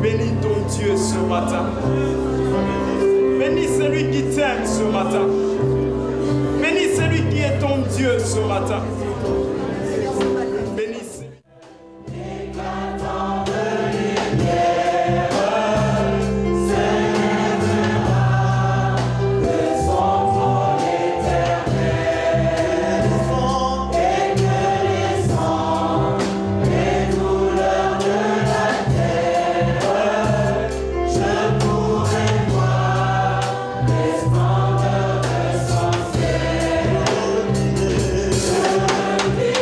Bénis ton Dieu ce matin. Bénis celui qui t'aime ce matin. Bénis celui qui est ton Dieu ce matin. Bénis. Yeah.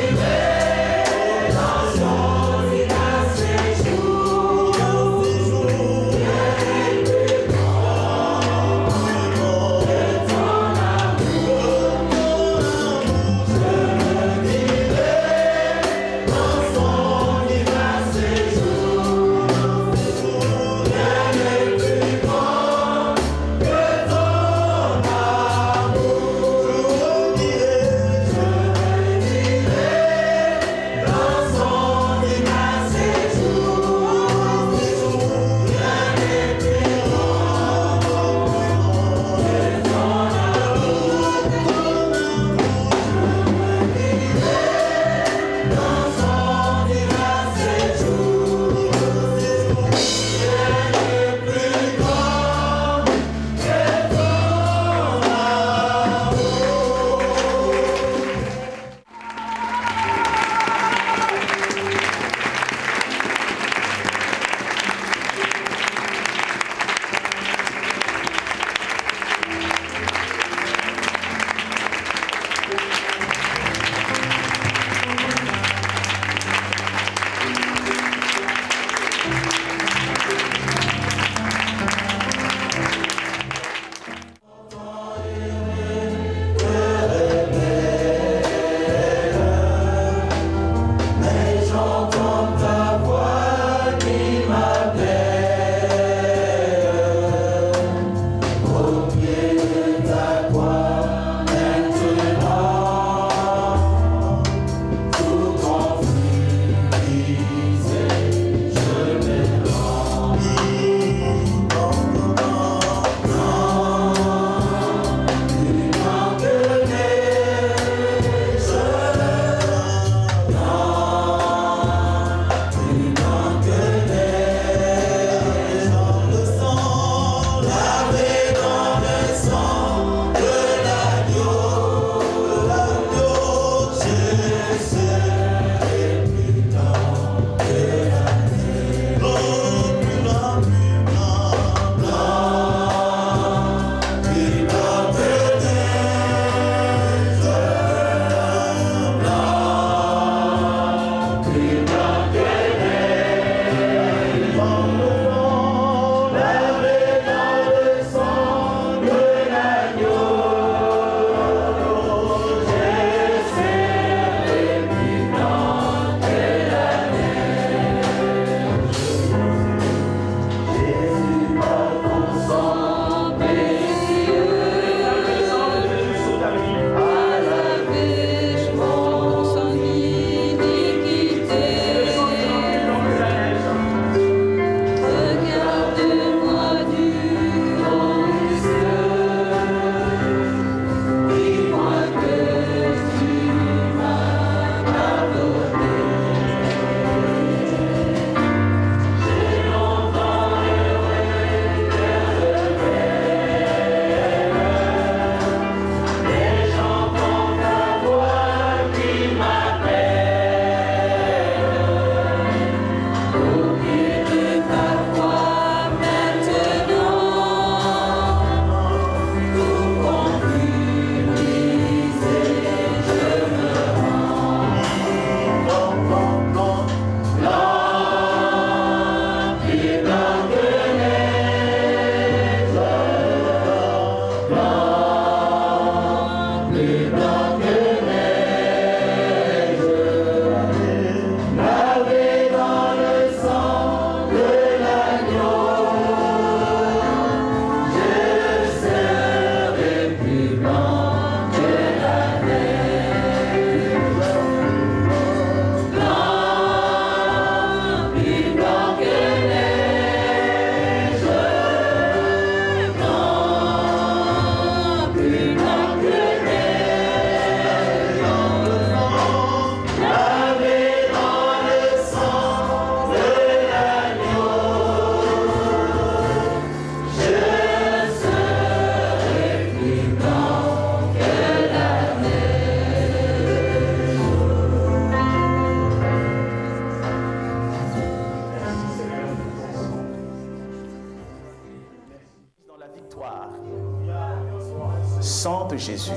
Jésus.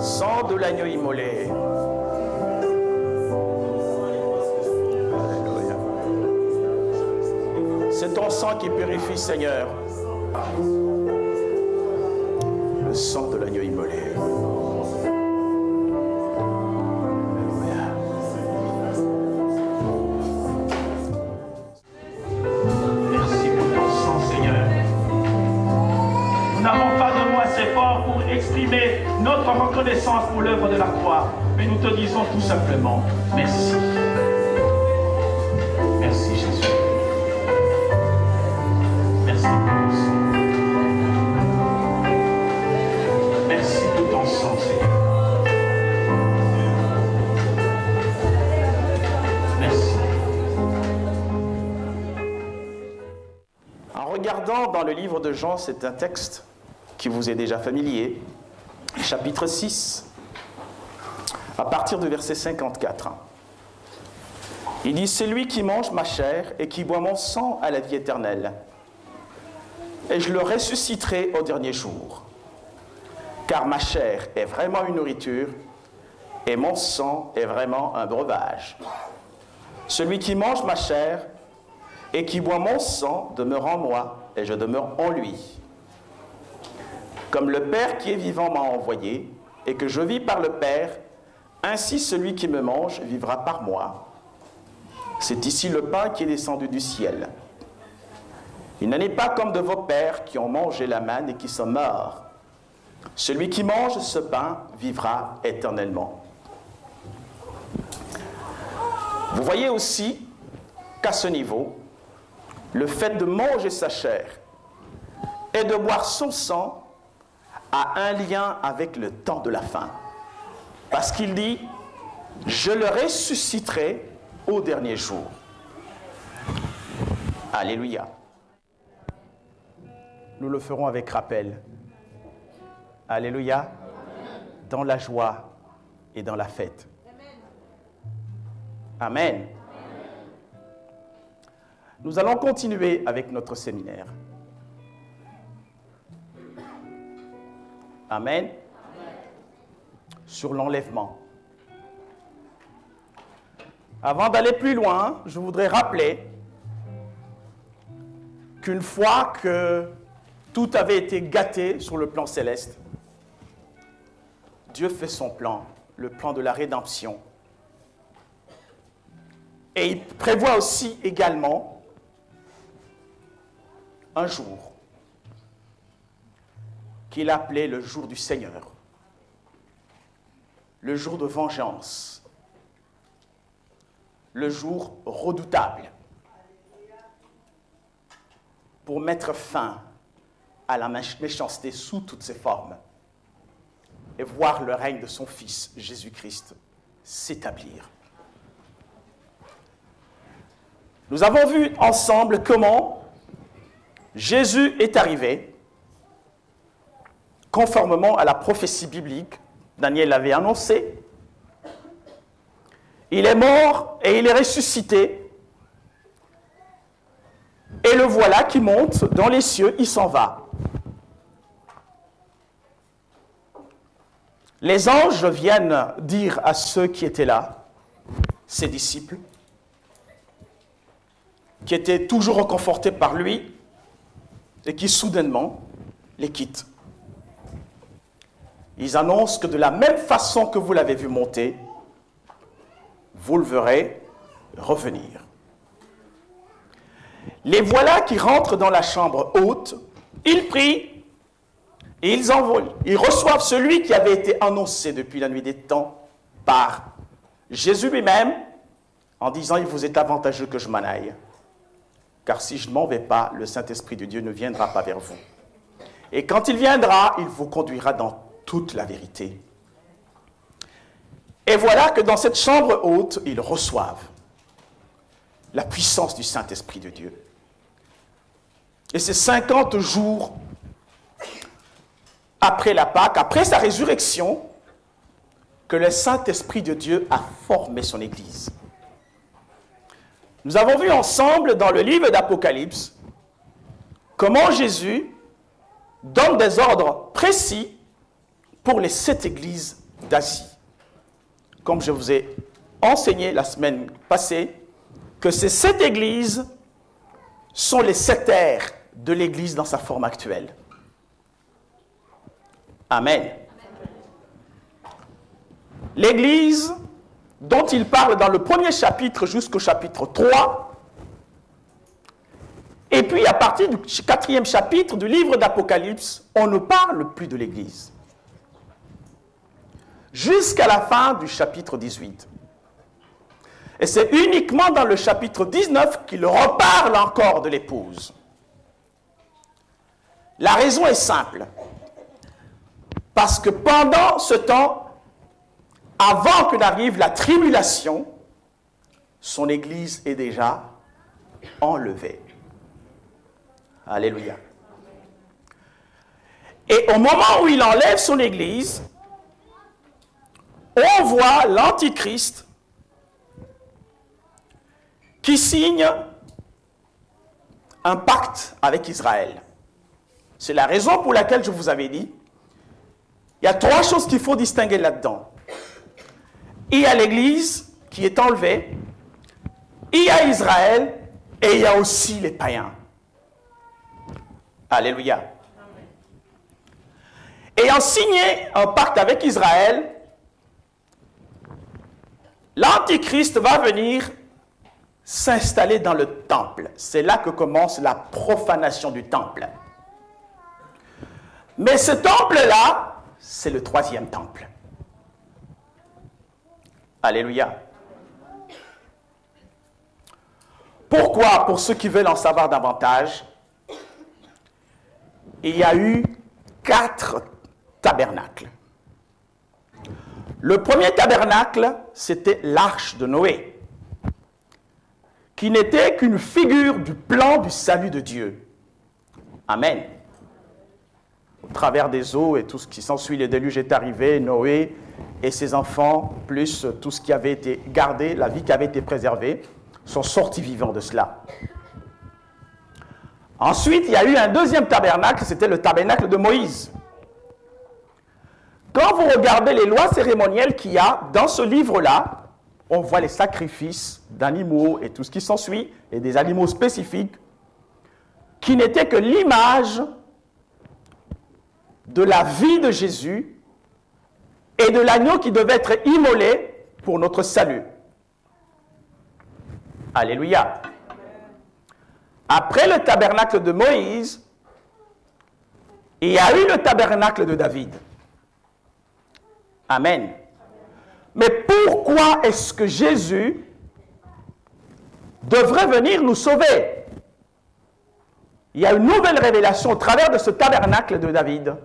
Sang de l'agneau immolé. Alléluia. C'est ton sang qui purifie, Seigneur. Le sang de l'agneau immolé. Alléluia. Merci pour ton sang, Seigneur. Nous n'avons pas de mots assez forts pour exprimer notre reconnaissance pour l'œuvre de la croix, mais nous te disons tout simplement merci. Merci, Jésus. Merci pour ton sang. Merci pour ton sang, Seigneur. Merci. En regardant dans le livre de Jean, c'est un texte qui vous est déjà familier, chapitre 6, à partir du verset 54. Il dit « C'est lui qui mange ma chair et qui boit mon sang à la vie éternelle, et je le ressusciterai au dernier jour. Car ma chair est vraiment une nourriture, et mon sang est vraiment un breuvage. Celui qui mange ma chair et qui boit mon sang demeure en moi, et je demeure en lui. Comme le Père qui est vivant m'a envoyé, et que je vis par le Père, ainsi celui qui me mange vivra par moi. C'est ici le pain qui est descendu du ciel. Il n'en est pas comme de vos pères qui ont mangé la manne et qui sont morts. Celui qui mange ce pain vivra éternellement. » Vous voyez aussi qu'à ce niveau, le fait de manger sa chair et de boire son sang a un lien avec le temps de la fin. Parce qu'il dit « Je le ressusciterai au dernier jour. » Alléluia. Nous le ferons avec rappel. Alléluia. Dans la joie et dans la fête. Amen. Nous allons continuer avec notre séminaire. Amen. Sur l'enlèvement. Avant d'aller plus loin, je voudrais rappeler qu'une fois que tout avait été gâté sur le plan céleste, Dieu fait son plan, le plan de la rédemption. Et il prévoit aussi également un jour qu'il appelait le jour du Seigneur, le jour de vengeance, le jour redoutable, pour mettre fin à la méchanceté sous toutes ses formes et voir le règne de son Fils, Jésus-Christ, s'établir. Nous avons vu ensemble comment Jésus est arrivé conformément à la prophétie biblique. Daniel l'avait annoncé. Il est mort et il est ressuscité. Et le voilà qui monte dans les cieux, il s'en va. Les anges viennent dire à ceux qui étaient là, ses disciples, qui étaient toujours réconfortés par lui et qui soudainement les quittent. Ils annoncent que de la même façon que vous l'avez vu monter, vous le verrez revenir. Les voilà qui rentrent dans la chambre haute, ils prient et ils envolent. Ils reçoivent celui qui avait été annoncé depuis la nuit des temps par Jésus lui-même en disant « Il vous est avantageux que je m'en aille, car si je ne m'en vais pas, le Saint-Esprit de Dieu ne viendra pas vers vous. Et quand il viendra, il vous conduira dans toute la vérité. » Et voilà que dans cette chambre haute, ils reçoivent la puissance du Saint-Esprit de Dieu. Et c'est 50 jours après la Pâque, après sa résurrection, que le Saint-Esprit de Dieu a formé son Église. Nous avons vu ensemble dans le livre d'Apocalypse comment Jésus donne des ordres précis pour les 7 églises d'Asie. Comme je vous ai enseigné la semaine passée, que ces 7 églises sont les 7 ères de l'Église dans sa forme actuelle. Amen. L'Église dont il parle dans le premier chapitre jusqu'au chapitre 3, et puis à partir du 4e chapitre du livre d'Apocalypse, on ne parle plus de l'Église. Jusqu'à la fin du chapitre 18. Et c'est uniquement dans le chapitre 19 qu'il reparle encore de l'épouse. La raison est simple. Parce que pendant ce temps, avant que n'arrive la tribulation, son Église est déjà enlevée. Alléluia. Et au moment où il enlève son Église, on voit l'Antichrist qui signe un pacte avec Israël. C'est la raison pour laquelle je vous avais dit, il y a 3 choses qu'il faut distinguer là-dedans. Il y a l'Église qui est enlevée, il y a Israël et il y a aussi les païens. Alléluia. Ayant signé un pacte avec Israël, l'Antichrist va venir s'installer dans le temple. C'est là que commence la profanation du temple. Mais ce temple-là, c'est le 3e temple. Alléluia. Pourquoi? Pour ceux qui veulent en savoir davantage, il y a eu 4 tabernacles. Le premier tabernacle, c'était l'arche de Noé, qui n'était qu'une figure du plan du salut de Dieu. Amen. Au travers des eaux et tout ce qui s'ensuit, le déluge est arrivé, Noé et ses enfants, plus tout ce qui avait été gardé, la vie qui avait été préservée, sont sortis vivants de cela. Ensuite, il y a eu un deuxième tabernacle, c'était le tabernacle de Moïse. Quand vous regardez les lois cérémonielles qu'il y a dans ce livre-là, on voit les sacrifices d'animaux et tout ce qui s'ensuit, et des animaux spécifiques, qui n'étaient que l'image de la vie de Jésus et de l'agneau qui devait être immolé pour notre salut. Alléluia. Après le tabernacle de Moïse, il y a eu le tabernacle de David. Amen. Mais pourquoi est-ce que Jésus devrait venir nous sauver? Il y a une nouvelle révélation au travers de ce tabernacle de David.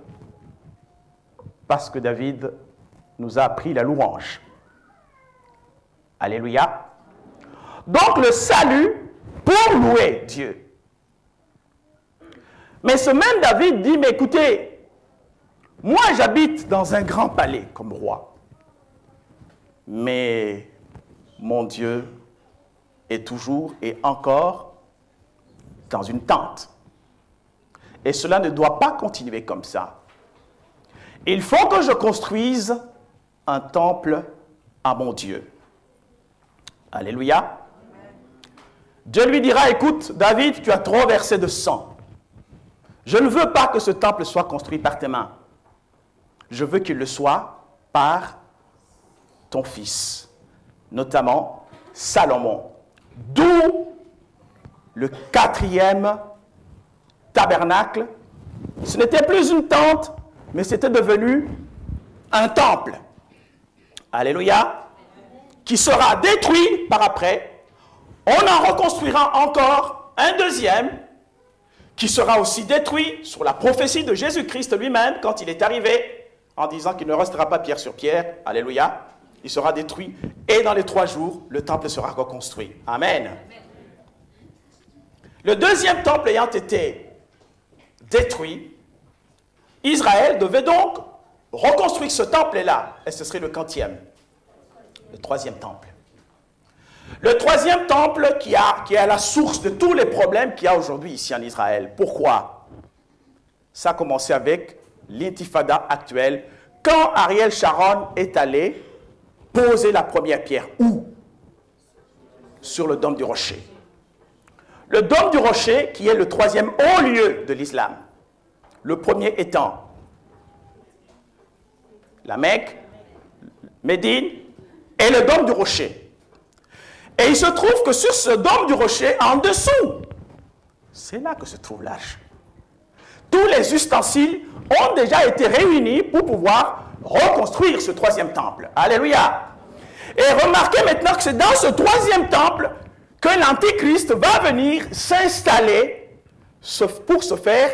Parce que David nous a appris la louange. Alléluia. Donc le salut pour louer Dieu. Mais ce même David dit, mais écoutez, moi j'habite dans un grand palais comme roi. Mais mon Dieu est toujours et encore dans une tente. Et cela ne doit pas continuer comme ça. Il faut que je construise un temple à mon Dieu. Alléluia. Dieu lui dira, écoute, David, tu as trop versé de sang. Je ne veux pas que ce temple soit construit par tes mains. Je veux qu'il le soit par ton fils, notamment Salomon. D'où le 4e tabernacle. Ce n'était plus une tente, mais c'était devenu un temple. Alléluia. Qui sera détruit par après. On en reconstruira encore un deuxième qui sera aussi détruit sur la prophétie de Jésus-Christ lui-même quand il est arrivé en disant qu'il ne restera pas pierre sur pierre. Alléluia. Il sera détruit et dans les 3 jours, le temple sera reconstruit. Amen. Le deuxième temple ayant été détruit, Israël devait donc reconstruire ce temple-là et ce serait le 40e, le 3e temple. Le troisième temple qui est la source de tous les problèmes qu'il y a aujourd'hui ici en Israël. Pourquoi? Ça a commencé avec l'intifada actuelle, quand Ariel Sharon est allé poser la première pierre. Où? Sur le dôme du rocher. Le dôme du rocher qui est le troisième haut lieu de l'islam. Le premier étant la Mecque, Médine et le dôme du rocher. Et il se trouve que sur ce dôme du rocher, en dessous, c'est là que se trouve l'arche. Tous les ustensiles ont déjà été réunis pour pouvoir reconstruire ce troisième temple. Alléluia. Et remarquez maintenant que c'est dans ce troisième temple que l'Antéchrist va venir s'installer pour se faire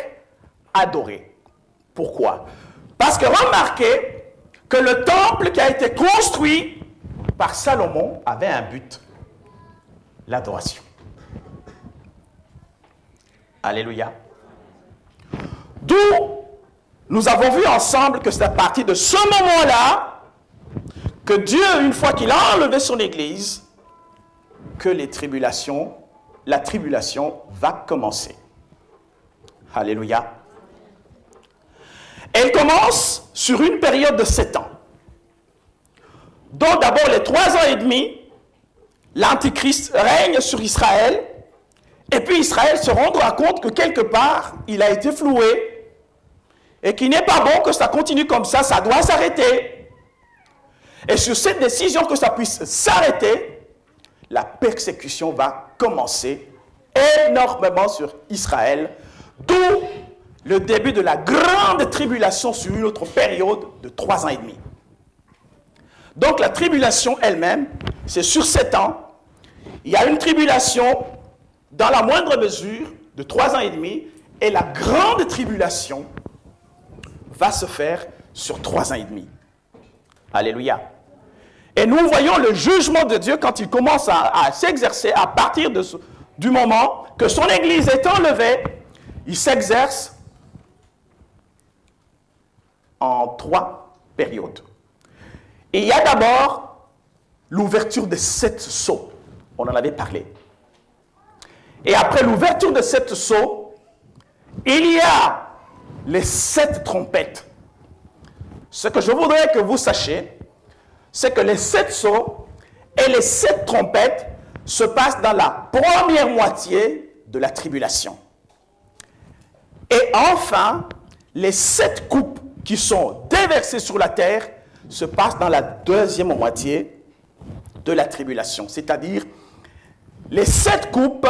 adorer. Pourquoi? Parce que remarquez que le temple qui a été construit par Salomon avait un but, l'adoration. Alléluia. D'où nous avons vu ensemble que c'est à partir de ce moment-là que Dieu, une fois qu'il a enlevé son Église, que la tribulation va commencer. Alléluia. Elle commence sur une période de 7 ans. Donc d'abord les 3 ans et demi, l'Antichrist règne sur Israël, et puis Israël se rendra compte que quelque part, il a été floué, et qu'il n'est pas bon que ça continue comme ça doit s'arrêter. Et sur cette décision que ça puisse s'arrêter, la persécution va commencer énormément sur Israël, d'où le début de la grande tribulation sur une autre période de 3 ans et demi. Donc la tribulation elle-même, c'est sur 7 ans. Il y a une tribulation dans la moindre mesure de 3 ans et demi, et la grande tribulation va se faire sur 3 ans et demi. Alléluia. Et nous voyons le jugement de Dieu quand il commence à s'exercer à partir du moment que son Église est enlevée. Il s'exerce en 3 périodes. Et il y a d'abord l'ouverture de 7 sceaux. On en avait parlé. Et après l'ouverture de 7 sceaux, il y a les 7 trompettes. Ce que je voudrais que vous sachiez, c'est que les 7 sceaux et les 7 trompettes se passent dans la première moitié de la tribulation. Et enfin, les 7 coupes qui sont déversées sur la terre se passent dans la deuxième moitié de la tribulation. C'est-à-dire, les 7 coupes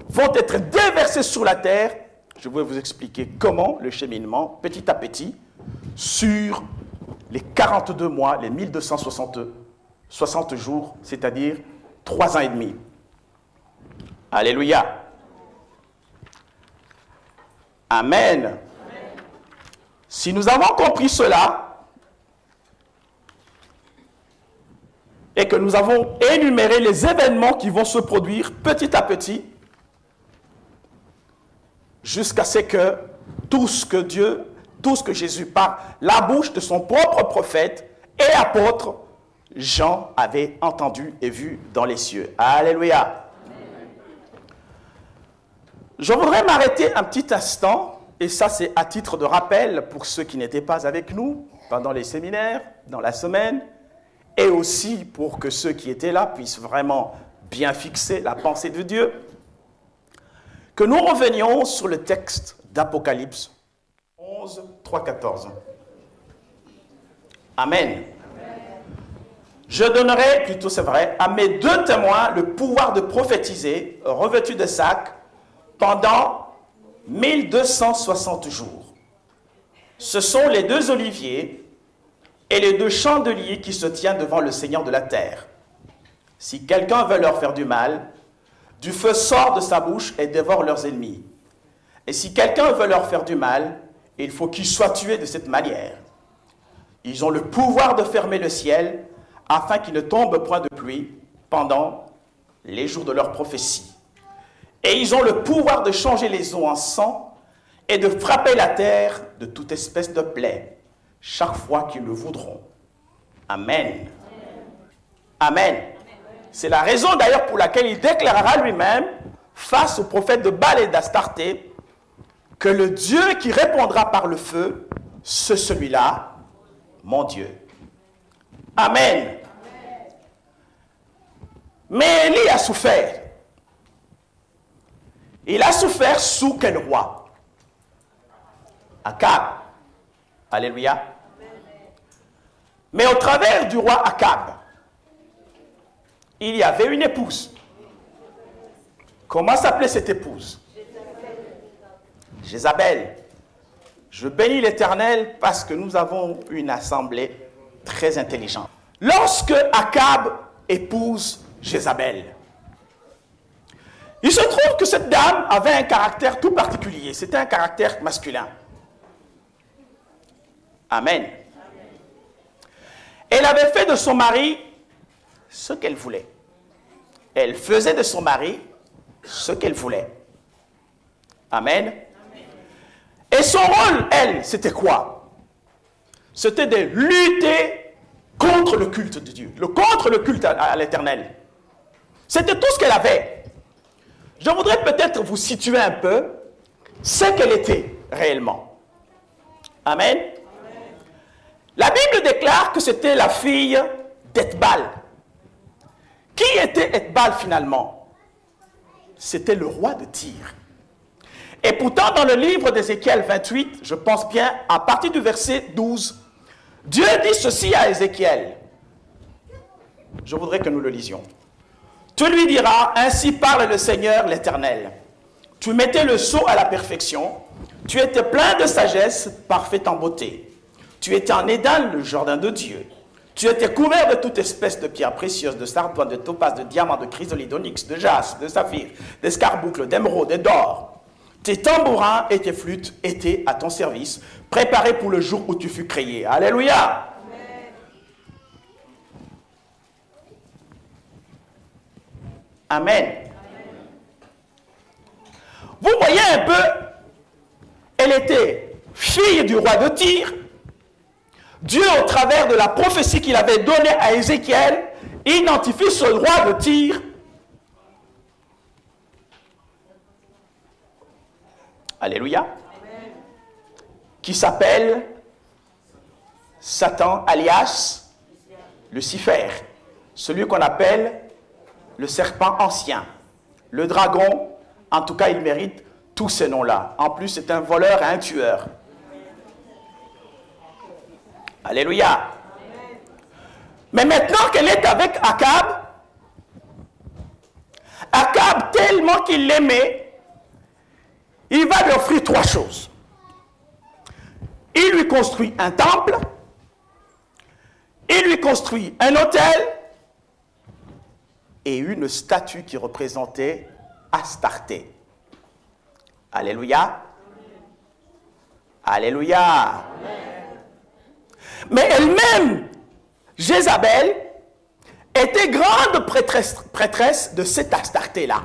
vont être déversées sur la terre. Je vais vous expliquer comment le cheminement, petit à petit, sur les 42 mois, les 1260 jours, c'est-à-dire 3 ans et demi. Alléluia. Amen. Amen. Si nous avons compris cela, et que nous avons énuméré les événements qui vont se produire petit à petit, jusqu'à ce que tout ce que Jésus par la bouche de son propre prophète et apôtre, Jean avait entendu et vu dans les cieux. Alléluia. Je voudrais m'arrêter un petit instant, et ça c'est à titre de rappel pour ceux qui n'étaient pas avec nous pendant les séminaires, dans la semaine, et aussi pour que ceux qui étaient là puissent vraiment bien fixer la pensée de Dieu, que nous revenions sur le texte d'Apocalypse 11, 3, 14. Amen. Je donnerai, plutôt c'est vrai, à mes 2 témoins le pouvoir de prophétiser, revêtus de sac, pendant 1260 jours. Ce sont les 2 oliviers et les 2 chandeliers qui se tiennent devant le Seigneur de la terre. Si quelqu'un veut leur faire du mal, du feu sort de sa bouche et dévore leurs ennemis. Et si quelqu'un veut leur faire du mal, il faut qu'ils soient tués de cette manière. Ils ont le pouvoir de fermer le ciel afin qu'il ne tombe point de pluie pendant les jours de leur prophétie. Et ils ont le pouvoir de changer les eaux en sang et de frapper la terre de toute espèce de plaie, chaque fois qu'ils le voudront. Amen. Amen. C'est la raison d'ailleurs pour laquelle il déclarera lui-même, face au prophète de Baal et d'Astarté, que le Dieu qui répondra par le feu, c'est celui-là, mon Dieu. Amen. Mais Élie a souffert. Il a souffert sous quel roi? Akab. Alléluia. Mais au travers du roi Akab, il y avait une épouse. Comment s'appelait cette épouse? Jézabel. Je bénis l'Éternel parce que nous avons une assemblée très intelligente. Lorsque Akab épouse Jézabel, il se trouve que cette dame avait un caractère tout particulier. C'était un caractère masculin. Amen. Elle avait fait de son mari ce qu'elle voulait. Elle faisait de son mari ce qu'elle voulait. Amen. Et son rôle, elle, c'était quoi? C'était de lutter contre le culte de Dieu, contre le culte à l'Éternel. C'était tout ce qu'elle avait. Je voudrais peut-être vous situer un peu ce qu'elle était réellement. Amen. La Bible déclare que c'était la fille d'Ethbal. Qui était Ethbal finalement? C'était le roi de Tyr. Et pourtant, dans le livre d'Ézéchiel 28, je pense bien, à partir du verset 12, Dieu dit ceci à Ézéchiel. Je voudrais que nous le lisions. Tu lui diras, ainsi parle le Seigneur l'Éternel. Tu mettais le sceau à la perfection, tu étais plein de sagesse, parfait en beauté. Tu étais en Éden, le jardin de Dieu. Tu étais couvert de toute espèce de pierres précieuses, de sardoine, de topaz, de diamants, de chrysolite, d'onyx, de jaspe, de saphir, d'escarboucle, d'émeraude et d'or. Tes tambourins et tes flûtes étaient à ton service, préparés pour le jour où tu fus créé. Alléluia. Amen. Amen. Vous voyez un peu, elle était fille du roi de Tyr. Dieu, au travers de la prophétie qu'il avait donnée à Ézéchiel, identifie ce roi de Tyr. Alléluia. Amen. Qui s'appelle Satan, alias Lucifer, celui qu'on appelle le serpent ancien, le dragon. En tout cas, il mérite tous ces noms-là. En plus, c'est un voleur et un tueur. Alléluia. Amen. Mais maintenant qu'elle est avec Akab, Akab, tellement qu'il l'aimait, il va lui offrir trois choses. Il lui construit un temple, il lui construit un autel et une statue qui représentait Astarté. Alléluia. Alléluia. Amen. Mais elle-même, Jézabel, était grande prêtresse de cette Astarté-là.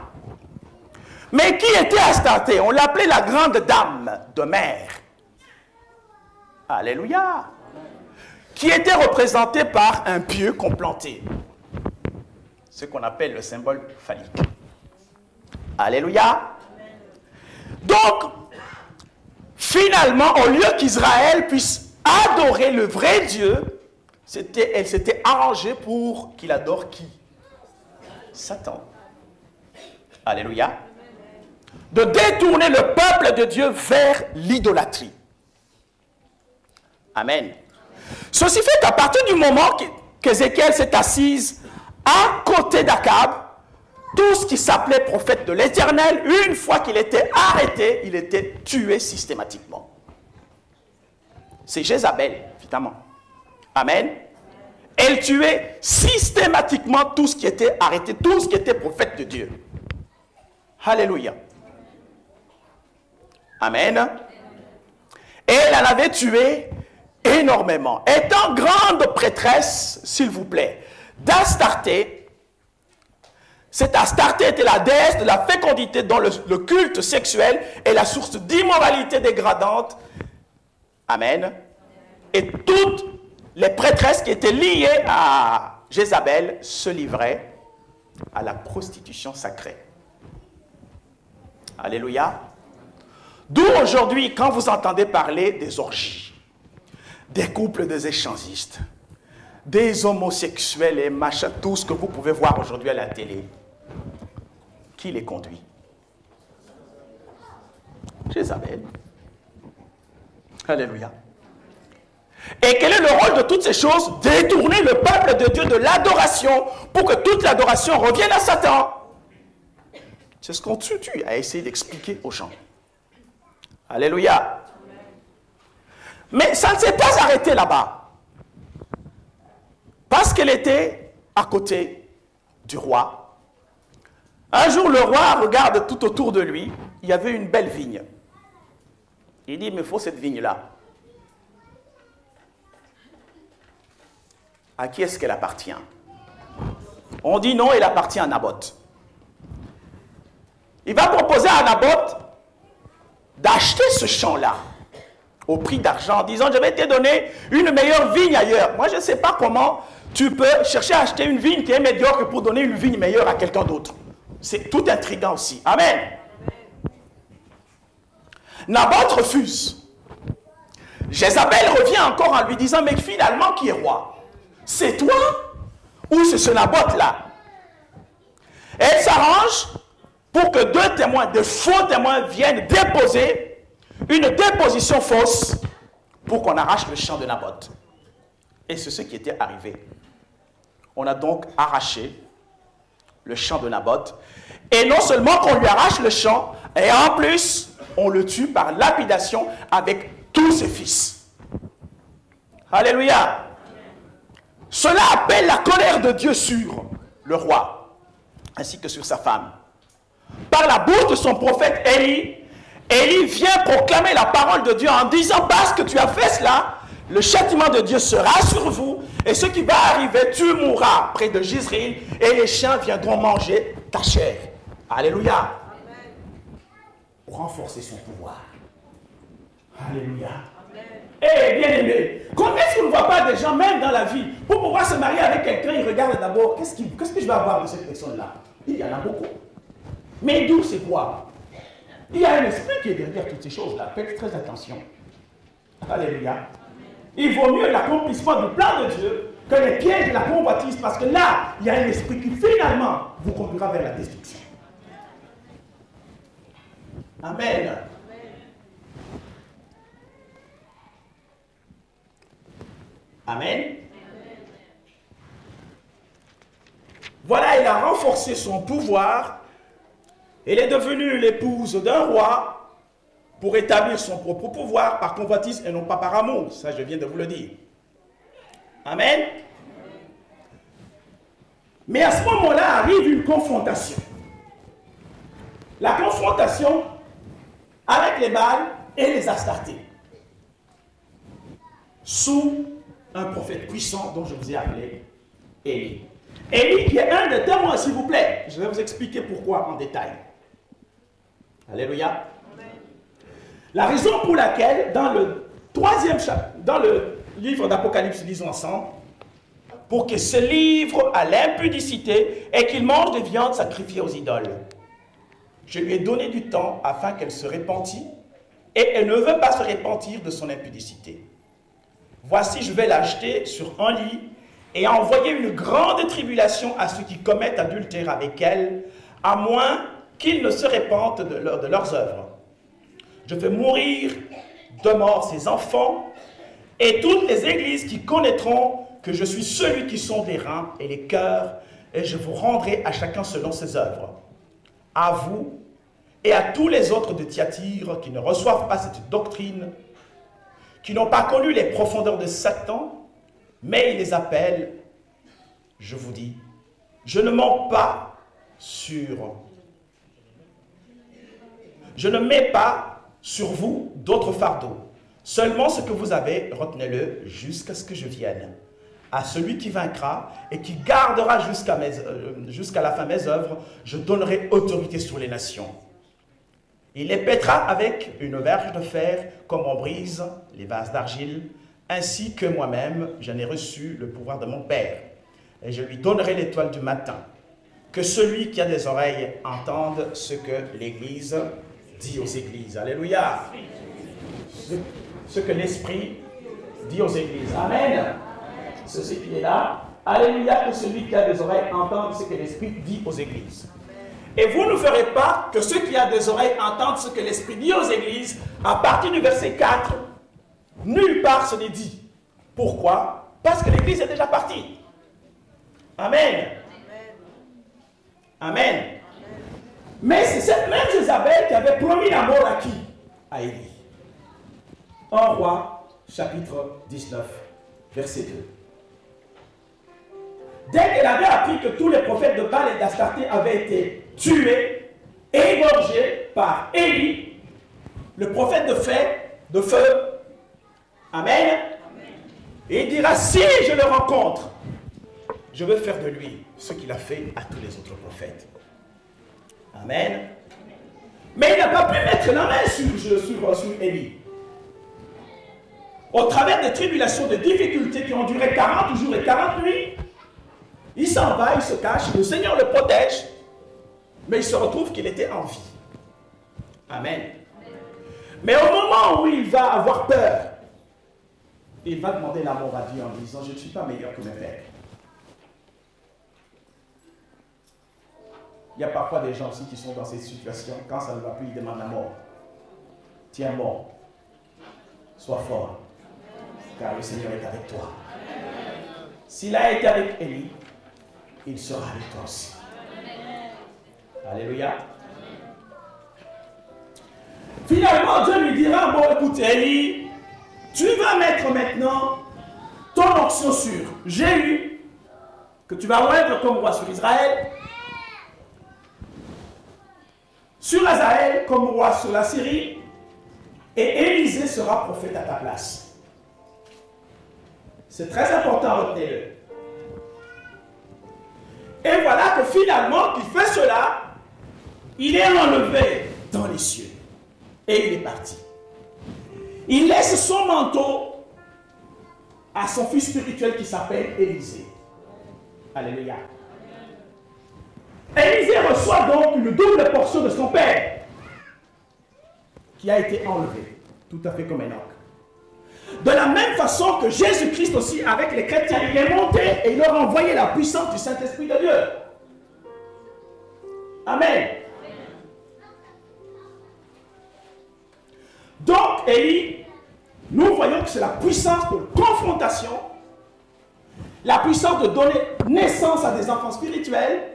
Mais qui était Astarté? On l'appelait la grande dame de mer. Alléluia. Qui était représentée par un pieu qu'on plantait. Ce qu'on appelle le symbole phallique. Alléluia. Donc, finalement, au lieu qu'Israël puisse adorer le vrai Dieu, elle s'était arrangée pour qu'il adore qui? Satan. Alléluia. De détourner le peuple de Dieu vers l'idolâtrie. Amen. Ceci fait qu'à partir du moment qu'Ézéchiel s'est assise à côté d'Akab, tout ce qui s'appelait prophète de l'Éternel, une fois qu'il était arrêté, il était tué systématiquement. C'est Jézabel, évidemment. Amen. Elle tuait systématiquement tout ce qui était arrêté, tout ce qui était prophète de Dieu. Alléluia. Amen. Et elle en avait tué énormément. Étant grande prêtresse, s'il vous plaît, d'Astarté, cette Astarté était la déesse de la fécondité dont le culte sexuel est la source d'immoralité dégradante. Amen. Et toutes les prêtresses qui étaient liées à Jézabel se livraient à la prostitution sacrée. Alléluia. D'où aujourd'hui, quand vous entendez parler des orgies, des couples des échangistes, des homosexuels et machin, tout ce que vous pouvez voir aujourd'hui à la télé, qui les conduit? Jézabel. Alléluia. Et quel est le rôle de toutes ces choses? Détourner le peuple de Dieu de l'adoration pour que toute l'adoration revienne à Satan. C'est ce qu'on a essayé d'expliquer aux gens. Alléluia. Mais ça ne s'est pas arrêté là-bas. Parce qu'elle était à côté du roi. Un jour, le roi regarde tout autour de lui. Il y avait une belle vigne. Il dit, mais il faut cette vigne-là. À qui est-ce qu'elle appartient? On dit non, elle appartient à Naboth. Il va proposer à Naboth d'acheter ce champ-là au prix d'argent en disant, je vais te donner une meilleure vigne ailleurs. Moi, je ne sais pas comment tu peux chercher à acheter une vigne qui est médiocre pour donner une vigne meilleure à quelqu'un d'autre. C'est tout intriguant aussi. Amen. Naboth refuse. Jézabel revient encore en lui disant, mais finalement, qui est roi? C'est toi ou c'est ce Naboth-là? Elle s'arrange pour que deux témoins, de faux témoins, viennent déposer une déposition fausse pour qu'on arrache le champ de Naboth. Et c'est ce qui était arrivé. On a donc arraché le champ de Naboth. Et non seulement qu'on lui arrache le champ, et en plus, on le tue par lapidation avec tous ses fils. Alléluia. Cela appelle la colère de Dieu sur le roi, ainsi que sur sa femme. Par la bouche de son prophète Élie, Élie vient proclamer la parole de Dieu en disant, parce que tu as fait cela, le châtiment de Dieu sera sur vous, et ce qui va arriver, tu mourras près de Jezreel, et les chiens viendront manger ta chair. Alléluia. Pour renforcer son pouvoir. Alléluia. Eh bien aimé, comment est-ce qu'on ne voit pas des gens, même dans la vie, pour pouvoir se marier avec quelqu'un, ils regardent d'abord, qu'est-ce que je vais avoir de cette personne-là? Il y en a beaucoup. Mais d'où c'est quoi? Il y a un esprit qui est derrière toutes ces choses-là. Faites très attention. Alléluia. Il vaut mieux l'accomplissement du plan de Dieu que les pièges de la convoitise, parce que là, il y a un esprit qui finalement vous conduira vers la destruction. Amen. Amen. Voilà, il a renforcé son pouvoir. Elle est devenue l'épouse d'un roi pour établir son propre pouvoir par convoitise et non pas par amour. Ça, je viens de vous le dire. Amen. Mais à ce moment-là arrive une confrontation. La confrontation avec les Baals et les Astartés. Sous un prophète puissant dont je vous ai appelé Élie. Élie qui est un des témoins, s'il vous plaît. Je vais vous expliquer pourquoi en détail. Alléluia. La raison pour laquelle, dans le troisième chapitre, dans le livre d'Apocalypse, lisons ensemble, pour que ce livre à l'impudicité et qu'il mange des viandes sacrifiées aux idoles. Je lui ai donné du temps afin qu'elle se répentît, et elle ne veut pas se repentir de son impudicité. Voici, je vais l'acheter sur un lit et envoyer une grande tribulation à ceux qui commettent adultère avec elle, à moins qu'ils ne se repentent de leurs œuvres. Je fais mourir de mort ses enfants et toutes les églises qui connaîtront que je suis celui qui sonde les reins et les cœurs, et je vous rendrai à chacun selon ses œuvres. À vous et à tous les autres de Thyatire qui ne reçoivent pas cette doctrine, qui n'ont pas connu les profondeurs de Satan, mais il les appelle, je vous dis, je ne mets pas sur vous d'autres fardeaux. Seulement ce que vous avez, retenez-le jusqu'à ce que je vienne. À celui qui vaincra et qui gardera jusqu'à la fin mes œuvres, je donnerai autorité sur les nations. Il les pètera avec une verge de fer, comme on brise les vases d'argile, ainsi que moi-même, j'en ai reçu le pouvoir de mon Père. Et je lui donnerai l'étoile du matin. Que celui qui a des oreilles entende ce que l'Église dit aux églises. Alléluia. Ce que l'Esprit dit aux églises. Amen. Ceci qui est là. Alléluia. Que celui qui a des oreilles entende ce que l'Esprit dit aux églises. Et vous ne ferez pas que ceux qui ont des oreilles entendent ce que l'Esprit dit aux églises. À partir du verset 4, nulle part ce n'est dit. Pourquoi? Parce que l'Église est déjà partie. Amen. Amen. Mais c'est cette même Jézabel qui avait promis la mort à qui? À Élie. 1 Roi, chapitre 19, verset 2. Dès qu'elle avait appris que tous les prophètes de Baal et d'Astarté avaient été tués, égorgés par Élie, le prophète de feu, Amen, et il dira, si je le rencontre, je veux faire de lui ce qu'il a fait à tous les autres prophètes. Amen. Mais il n'a pas pu mettre la main sur Élie. Au travers des tribulations, des difficultés qui ont duré 40 jours et 40 nuits, il s'en va, il se cache, le Seigneur le protège, mais il se retrouve qu'il était en vie. Amen. Mais au moment où il va avoir peur, il va demander la mort à Dieu en disant, je ne suis pas meilleur que mes pères. Il y a parfois des gens aussi qui sont dans cette situation, quand ça ne va plus, ils demandent la mort. Tiens bon, sois fort, car le Seigneur est avec toi. S'il a été avec Élie, il sera avec toi aussi. Alléluia. Finalement, Dieu lui dira, bon écoute Élie, tu vas mettre maintenant ton onction sur Jéhu, que tu vas oindre comme roi sur Israël, sur Azaël comme roi sur la Syrie, et Élisée sera prophète à ta place. C'est très important, retenez-le. Et voilà que finalement, qu'il fait cela, il est enlevé dans les cieux. Et il est parti. Il laisse son manteau à son fils spirituel qui s'appelle Élisée. Alléluia. Élisée reçoit donc une double portion de son père, qui a été enlevé, tout à fait comme Enoch. De la même façon que Jésus-Christ aussi, avec les chrétiens, il est monté et il leur a envoyé la puissance du Saint-Esprit de Dieu. Amen. Donc, Élie, nous voyons que c'est la puissance de confrontation, la puissance de donner naissance à des enfants spirituels,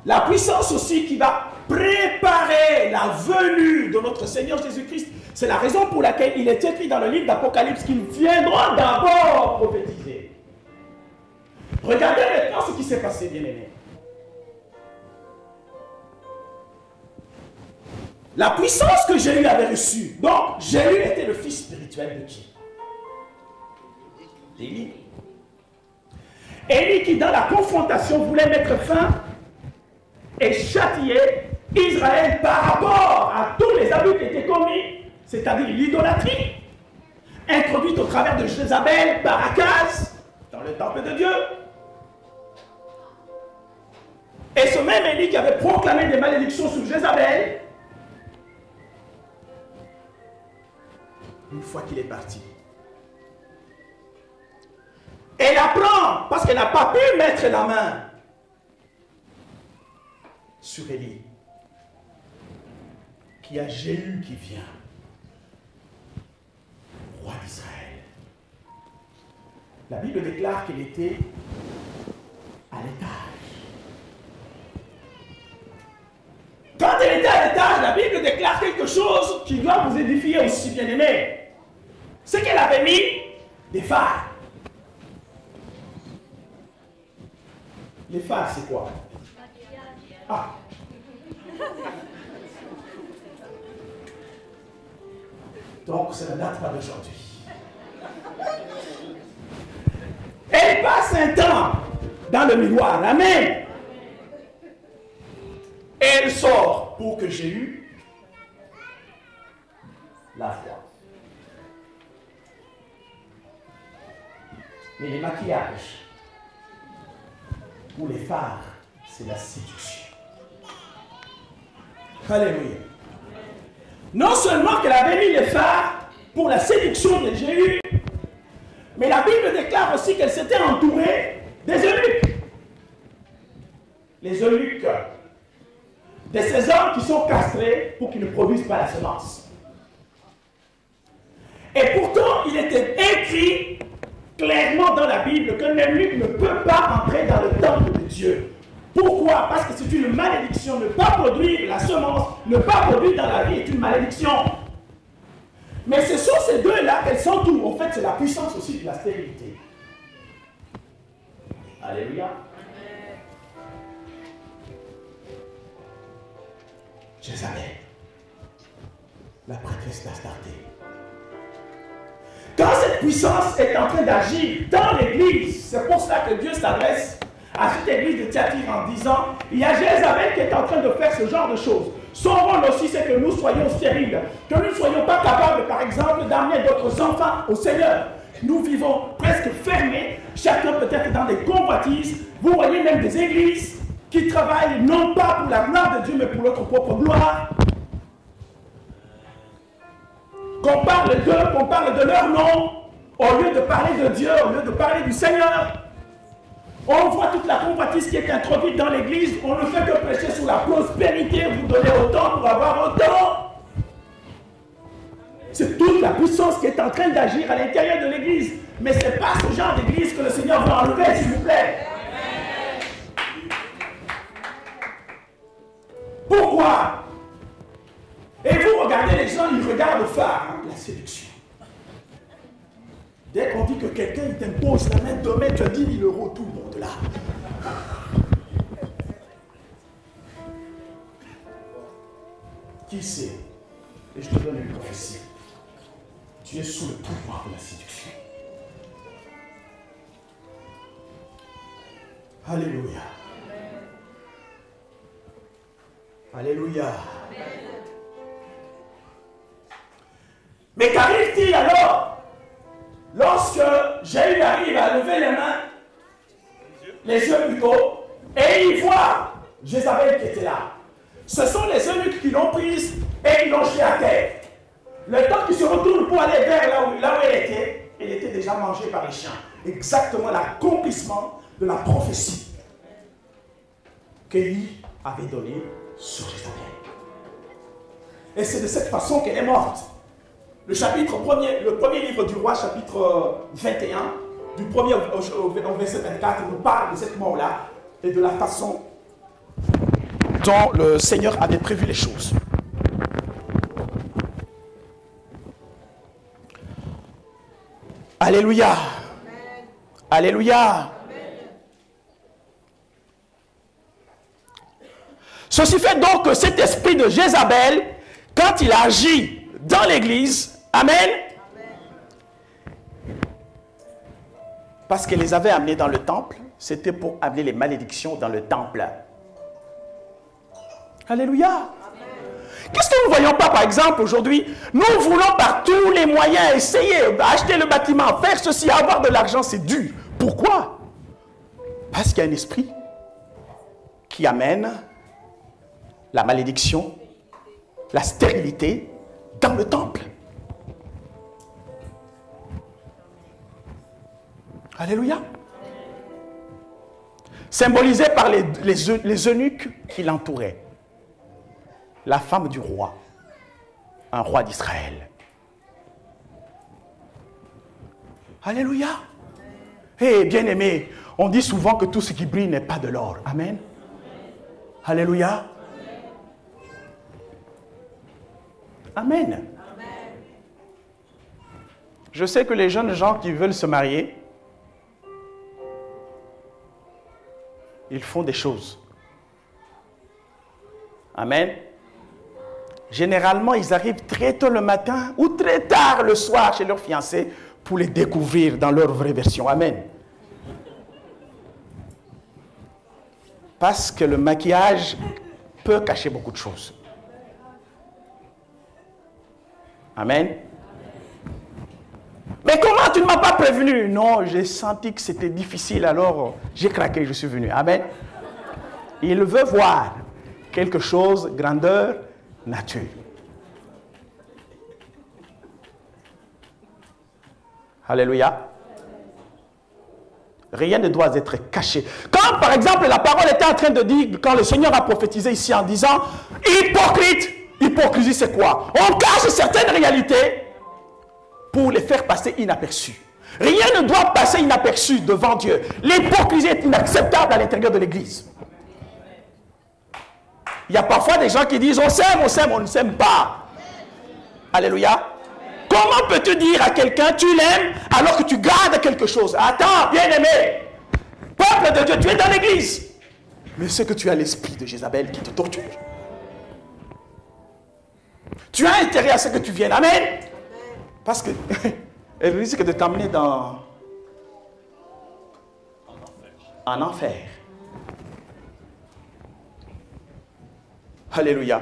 la puissance aussi qui va préparer la venue de notre Seigneur Jésus-Christ. C'est la raison pour laquelle il est écrit dans le livre d'Apocalypse qu'il viendra d'abord prophétiser. Regardez maintenant ce qui s'est passé, bien-aimés. La puissance que Jéhu avait reçue. Donc, Jéhu était le fils spirituel de qui? Élie. Élie qui, dans la confrontation, voulait mettre fin et châtier Israël par rapport à tous les abus qui étaient commis, c'est-à-dire l'idolâtrie, introduite au travers de Jézabel par Akaz, dans le temple de Dieu. Et ce même Élie qui avait proclamé des malédictions sur Jézabel, une fois qu'il est parti, elle apprend, parce qu'elle n'a pas pu mettre la main sur Élie, qu'il y a Jéhu qui vient, roi d'Israël. La Bible déclare qu'il était à l'étage. Quand elle était à l'étage, la Bible déclare quelque chose qui doit vous édifier aussi, bien-aimés. C'est qu'elle avait mis des phares. Les phares, c'est quoi? Ah. Donc, ça ne date pas d'aujourd'hui. Elle passe un temps dans le miroir. Amen. Et elle sort pour que j'ai eu la foi. Mais les maquillages, pour les phares, c'est la séduction. Alléluia. Non seulement qu'elle avait mis les phares pour la séduction de Jéhu, mais la Bible déclare aussi qu'elle s'était entourée des eunuques. Les eunuques, de ces hommes qui sont castrés pour qu'ils ne produisent pas la semence. Et pourtant, il était écrit clairement dans la Bible qu'un eunuque ne peut pas entrer dans le temple de Dieu. Pourquoi? Parce que c'est une malédiction. Ne pas produire la semence, ne pas produire dans la vie est une malédiction. Mais ce sont ces deux-là qu'elles s'entourent. En fait, c'est la puissance aussi de la stérilité. Alléluia. Jézabel, la prêtresse d'Astarté. Quand cette puissance est en train d'agir dans l'église, c'est pour cela que Dieu s'adresse à cette église de Thyatire en disant, il y a Jézabel qui est en train de faire ce genre de choses. Son rôle aussi, c'est que nous soyons stériles, que nous ne soyons pas capables, par exemple, d'amener d'autres enfants au Seigneur. Nous vivons presque fermés, chacun peut-être dans des convoitises. Vous voyez même des églises qui travaillent non pas pour la gloire de Dieu, mais pour notre propre gloire. Qu'on parle d'eux, qu'on parle de leur nom, au lieu de parler de Dieu, au lieu de parler du Seigneur. On voit toute la convoitise qui est introduite dans l'église. On ne fait que prêcher sur la prospérité, vous donnez autant pour avoir autant. C'est toute la puissance qui est en train d'agir à l'intérieur de l'église. Mais ce n'est pas ce genre d'église que le Seigneur veut enlever, s'il vous plaît. Pourquoi? Et vous regardez les gens, ils regardent au phare, hein, la séduction. Dès qu'on dit que quelqu'un t'impose la main, demain tu as 10 000 euros, tout le monde là. Qui sait? Et je te donne une prophétie. Tu es sous le pouvoir de la séduction. Alléluia. Alléluia. Mais qu'arrive-t-il alors? Lorsque Jéhu arrive à lever les mains, les yeux plutôt, et il voit Jézabel qui était là. Ce sont les eunuques qui l'ont prise et ils l'ont jeté à terre. Le temps qu'il se retourne pour aller vers là où elle était déjà mangée par les chiens. Exactement l'accomplissement de la prophétie qu'Élie avait donnée sur Jézabel. Et c'est de cette façon qu'elle est morte. Le premier livre du roi, chapitre 21, du premier au verset 24, nous parle de cette mort-là et de la façon dont le Seigneur avait prévu les choses. Alléluia. Amen. Alléluia. Amen. Ceci fait donc que cet esprit de Jézabel, quand il agit dans l'église, amen, parce qu'elle les avait amenés dans le temple, c'était pour amener les malédictions dans le temple. Alléluia. Qu'est-ce que nous ne voyons pas, par exemple, aujourd'hui? Nous voulons par tous les moyens essayer d'acheter le bâtiment, faire ceci, avoir de l'argent, c'est dur. Pourquoi? Parce qu'il y a un esprit qui amène la malédiction, la stérilité dans le temple. Alléluia. Symbolisé par les eunuques qui l'entouraient. La femme du roi, un roi d'Israël. Alléluia. Eh, bien-aimés, on dit souvent que tout ce qui brille n'est pas de l'or. Amen. Alléluia. Amen. Je sais que les jeunes gens qui veulent se marier, ils font des choses. Amen. Généralement, ils arrivent très tôt le matin ou très tard le soir chez leurs fiancés pour les découvrir dans leur vraie version. Amen. Parce que le maquillage peut cacher beaucoup de choses. Amen. Mais comment tu ne m'as pas prévenu? Non, j'ai senti que c'était difficile, alors j'ai craqué, je suis venu. Amen. Il veut voir quelque chose, grandeur, nature. Alléluia. Rien ne doit être caché. Quand, par exemple, la parole était en train de dire, quand le Seigneur a prophétisé ici en disant, hypocrite, hypocrisie c'est quoi? On cache certaines réalités pour les faire passer inaperçues. Rien ne doit passer inaperçu devant Dieu. L'hypocrisie est inacceptable à l'intérieur de l'Église. Il y a parfois des gens qui disent, on s'aime, on ne s'aime pas. Alléluia. Comment peux-tu dire à quelqu'un, tu l'aimes, alors que tu gardes quelque chose? Attends, bien-aimé, peuple de Dieu, tu es dans l'église. Mais c'est que tu as l'esprit de Jézabel qui te torture. Tu as intérêt à ce que tu viennes. Amen. Parce que elle risque de t'amener en enfer. Alléluia.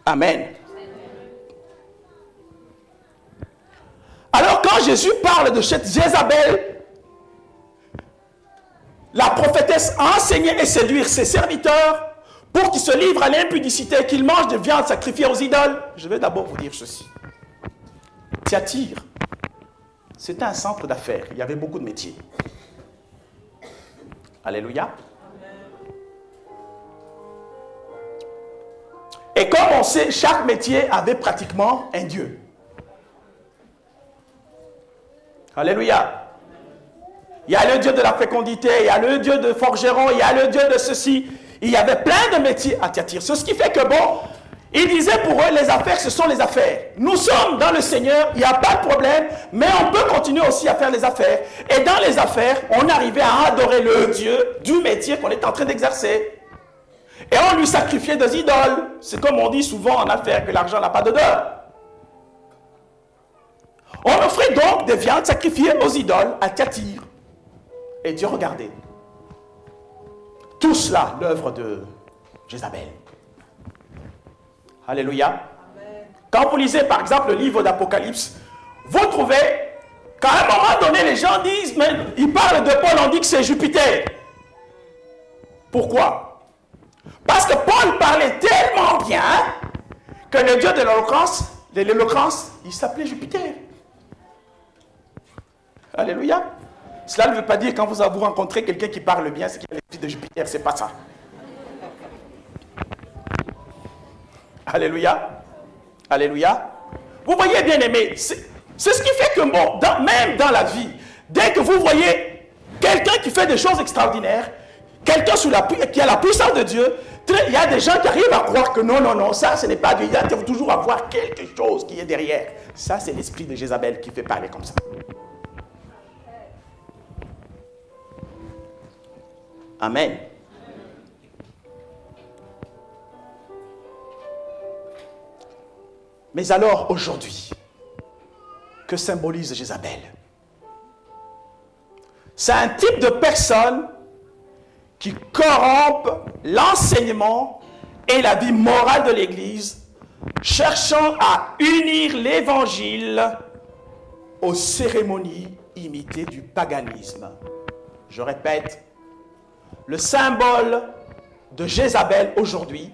Amen. Alors quand Jésus parle de cette Jézabel, la prophétesse a enseigné et séduire ses serviteurs pour qu'ils se livrent à l'impudicité, qu'ils mangent de viande sacrifiée aux idoles. Je vais d'abord vous dire ceci. Thyatire, c'était un centre d'affaires. Il y avait beaucoup de métiers. Alléluia. Et comme on sait, chaque métier avait pratiquement un dieu. Alléluia. Il y a le dieu de la fécondité, il y a le dieu de forgeron, il y a le dieu de ceci. Il y avait plein de métiers à Thyatire. C'est ce qui fait que bon, il disait pour eux, les affaires, ce sont les affaires. Nous sommes dans le Seigneur, il n'y a pas de problème, mais on peut continuer aussi à faire les affaires. Et dans les affaires, on arrivait à adorer le Dieu du métier qu'on est en train d'exercer. Et on lui sacrifiait des idoles. C'est comme on dit souvent en affaires, que l'argent n'a pas d'odeur. On offrait donc des viandes sacrifiées aux idoles à Thyatire. Et Dieu regardait. Tout cela, l'œuvre de Jézabel. Alléluia. Quand vous lisez par exemple le livre d'Apocalypse, vous trouvez qu'à un moment donné, les gens disent, mais ils parlent de Paul, on dit que c'est Jupiter. Pourquoi? Parce que Paul parlait tellement bien que le dieu de l'éloquence, il s'appelait Jupiter. Alléluia. Cela ne veut pas dire quand vous rencontrez quelqu'un qui parle bien, c'est qu'il a l'esprit de Jupiter, c'est pas ça. Alléluia. Alléluia. Vous voyez, bien aimé, c'est ce qui fait que bon, même dans la vie, dès que vous voyez quelqu'un qui fait des choses extraordinaires, quelqu'un qui a la puissance de Dieu, il y a des gens qui arrivent à croire que non, non, non, ça ce n'est pas Dieu. Il y a toujours à voir quelque chose qui est derrière. Ça c'est l'esprit de Jézabel qui fait parler comme ça. Amen. Mais alors, aujourd'hui, que symbolise Jézabel? C'est un type de personne qui corrompt l'enseignement et la vie morale de l'Église, cherchant à unir l'Évangile aux cérémonies imitées du paganisme. Je répète, le symbole de Jézabel aujourd'hui,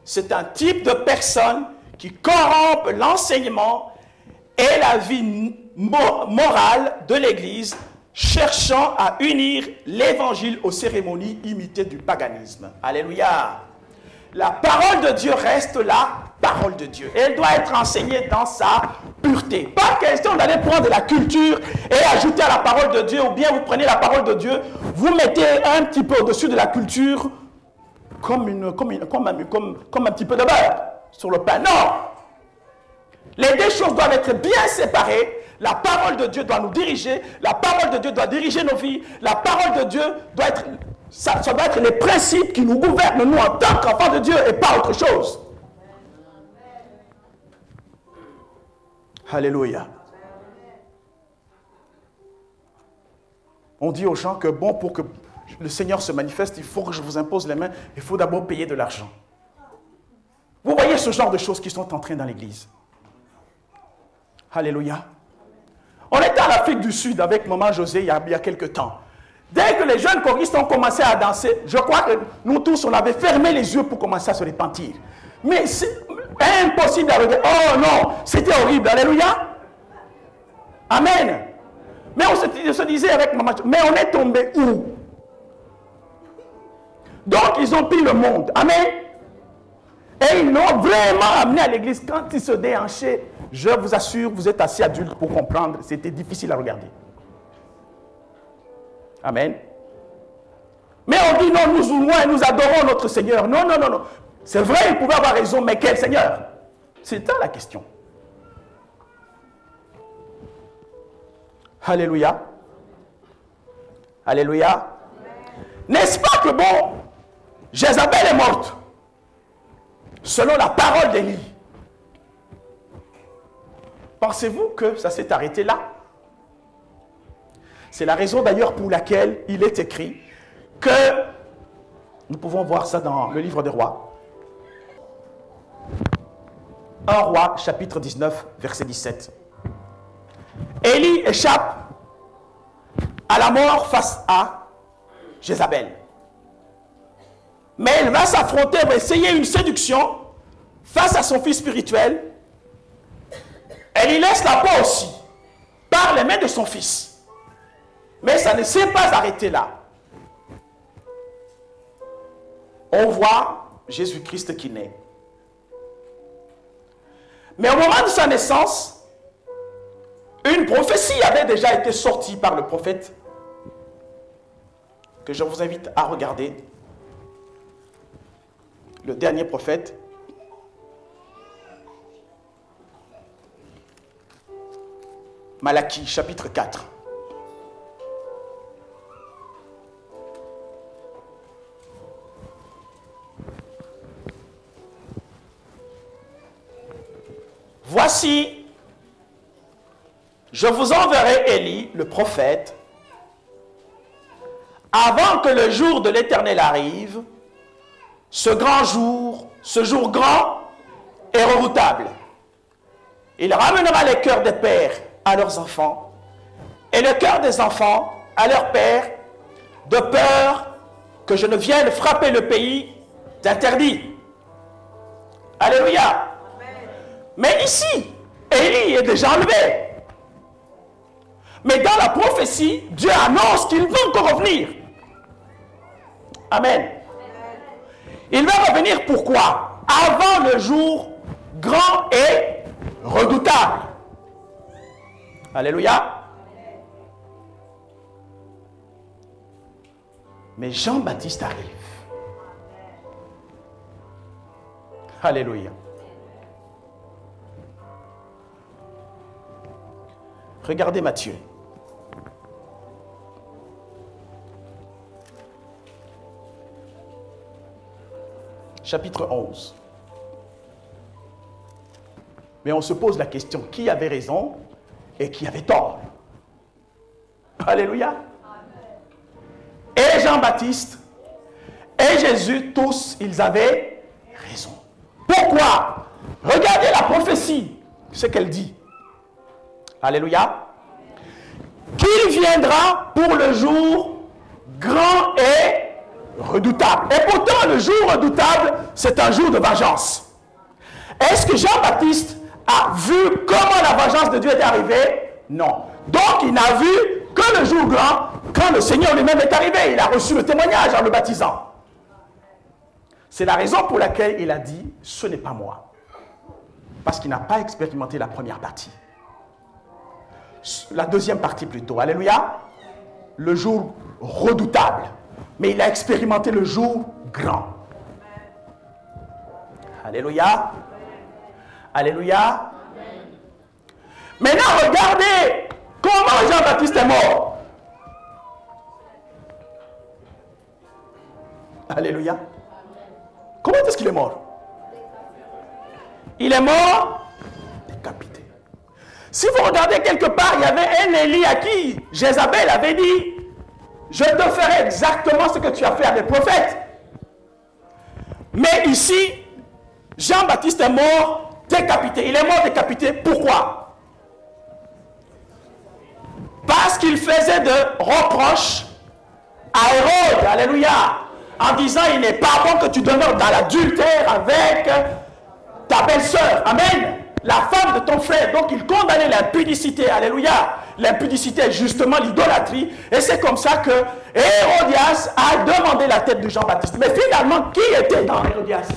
c'est un type de personne qui corrompt l'enseignement et la vie morale de l'Église, cherchant à unir l'Évangile aux cérémonies imitées du paganisme. Alléluia. La parole de Dieu reste la parole de Dieu. Elle doit être enseignée dans sa pureté. Pas question d'aller prendre de la culture et ajouter à la parole de Dieu, ou bien vous prenez la parole de Dieu, vous mettez un petit peu au-dessus de la culture comme un petit peu de beurre sur le pain. Non! Les deux choses doivent être bien séparées. La parole de Dieu doit nous diriger. La parole de Dieu doit diriger nos vies. La parole de Dieu doit être... Ça doit être les principes qui nous gouvernent, nous, en tant qu'enfants de Dieu, et pas autre chose. Alléluia. On dit aux gens que, bon, pour que le Seigneur se manifeste, il faut que je vous impose les mains, il faut d'abord payer de l'argent. Vous voyez, ce genre de choses qui sont en train dans l'église. Alléluia. On était en Afrique du Sud avec maman José il y a quelques temps. Dès que les jeunes choristes ont commencé à danser, je crois que nous tous, on avait fermé les yeux pour commencer à se repentir. Mais c'est impossible à regarder. Oh non, c'était horrible. Alléluia. Amen. Mais on se disait avec maman, mais on est tombé où? Donc ils ont pris le monde. Amen. Et ils l'ont vraiment amené à l'église. Quand ils se déhanchaient, je vous assure, vous êtes assez adultes pour comprendre, c'était difficile à regarder. Amen. Mais on dit non, nous adorons notre Seigneur. Non, non, non, non. C'est vrai, il pouvait avoir raison, mais quel Seigneur? C'est ça la question. Alléluia. Alléluia. N'est-ce pas que bon, Jézabel est morte selon la parole d'Élie. Pensez-vous que ça s'est arrêté là? C'est la raison d'ailleurs pour laquelle il est écrit que, nous pouvons voir ça dans le livre des Rois. 1 Roi, chapitre 19, verset 17. Élie échappe à la mort face à Jézabel. Mais elle va s'affronter, va essayer une séduction face à son fils spirituel. Elle y laisse la peau aussi, par les mains de son fils. Mais ça ne s'est pas arrêté là. On voit Jésus-Christ qui naît. Mais au moment de sa naissance, une prophétie avait déjà été sortie par le prophète, que je vous invite à regarder. Le dernier prophète. Malachie, chapitre 4. Voici, je vous enverrai Élie, le prophète, avant que le jour de l'Éternel arrive, ce jour grand et redoutable. Il ramènera les cœurs des pères à leurs enfants et le cœur des enfants à leurs pères, de peur que je ne vienne frapper le pays d'interdit. Alléluia. Amen. Mais ici, Élie est déjà enlevé. Mais dans la prophétie, Dieu annonce qu'il va encore revenir. Amen. Il va revenir pourquoi? Avant le jour grand et redoutable. Alléluia. Mais Jean-Baptiste arrive. Alléluia. Regardez Matthieu. Chapitre 11. Mais on se pose la question, qui avait raison et qui avait tort? Alléluia. Et Jean-Baptiste et Jésus, tous, ils avaient raison. Pourquoi? Regardez la prophétie, ce qu'elle dit. Alléluia. Qu'il viendra pour le jour grand et redoutable. Et pourtant, le jour redoutable, c'est un jour de vengeance. Est-ce que Jean-Baptiste a vu comment la vengeance de Dieu est arrivée? Non. Donc, il n'a vu que le jour grand, quand le Seigneur lui-même est arrivé. Il a reçu le témoignage en le baptisant. C'est la raison pour laquelle il a dit, ce n'est pas moi. Parce qu'il n'a pas expérimenté la première partie. La deuxième partie plutôt. Alléluia. Le jour redoutable. Mais il a expérimenté le jour grand. Alléluia. Alléluia. Maintenant, regardez comment Jean-Baptiste est mort. Alléluia. Comment est-ce qu'il est mort? Il est mort décapité. Si vous regardez quelque part, il y avait un Élie à qui Jézabel avait dit, je te ferai exactement ce que tu as fait à des prophètes. Mais ici, Jean-Baptiste est mort décapité. Il est mort décapité. Pourquoi? Parce qu'il faisait de reproches à Hérode, alléluia, en disant il n'est pas bon que tu demeures dans l'adultère avec ta belle-sœur. Amen. La femme de ton frère. Donc il condamnait l'impudicité, alléluia. L'impudicité est justement l'idolâtrie. Et c'est comme ça que Hérodias a demandé la tête de Jean-Baptiste. Mais finalement, qui était dans Hérodias?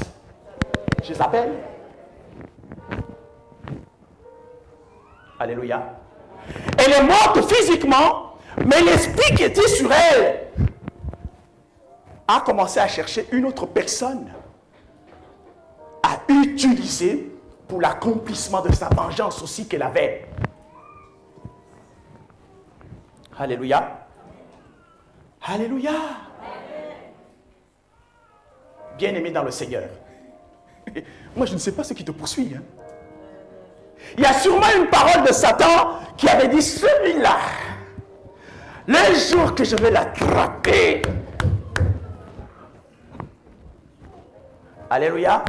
Jézabel. Alléluia. Elle est morte physiquement, mais l'esprit qui était sur elle a commencé à chercher une autre personne à utiliser pour l'accomplissement de sa vengeance aussi qu'elle avait. Alléluia. Alléluia. Bien-aimé dans le Seigneur. Moi, je ne sais pas ce qui te poursuit. Hein. Il y a sûrement une parole de Satan qui avait dit, celui-là, le jour que je vais l'attraper. Alléluia.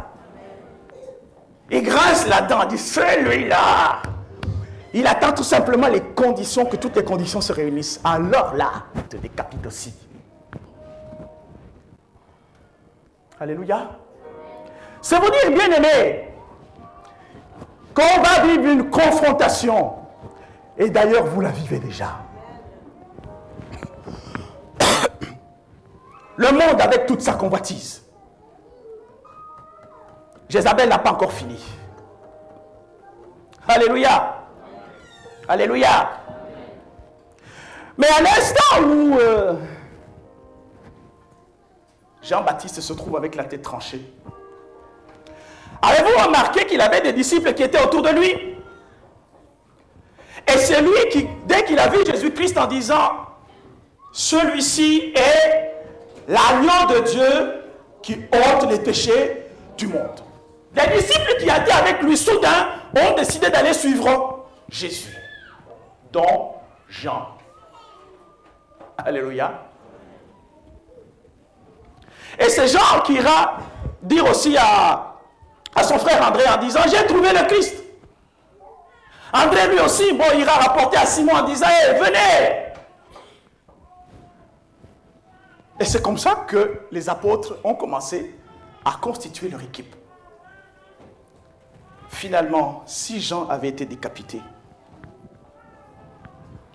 Et grâce là-dedans, il dit, celui-là, il attend tout simplement les conditions, que toutes les conditions se réunissent. Alors là, il te décapite aussi. Alléluia. C'est vous dire, bien aimé, qu'on va vivre une confrontation. Et d'ailleurs, vous la vivez déjà. Le monde avec toute sa convoitise. Jézabel n'a pas encore fini. Alléluia. Alléluia. Mais à l'instant où Jean-Baptiste se trouve avec la tête tranchée, avez-vous remarqué qu'il avait des disciples qui étaient autour de lui? Et c'est lui qui, dès qu'il a vu Jésus-Christ en disant, celui-ci est l'agneau de Dieu qui ôte les péchés du monde. Les disciples qui étaient avec lui, soudain, ont décidé d'aller suivre Jésus, dont Jean. Alléluia. Et c'est Jean qui ira dire aussi à son frère André en disant, j'ai trouvé le Christ. André lui aussi, bon, ira rapporter à Simon en disant, hey, venez. Et c'est comme ça que les apôtres ont commencé à constituer leur équipe. Finalement, si Jean avait été décapité,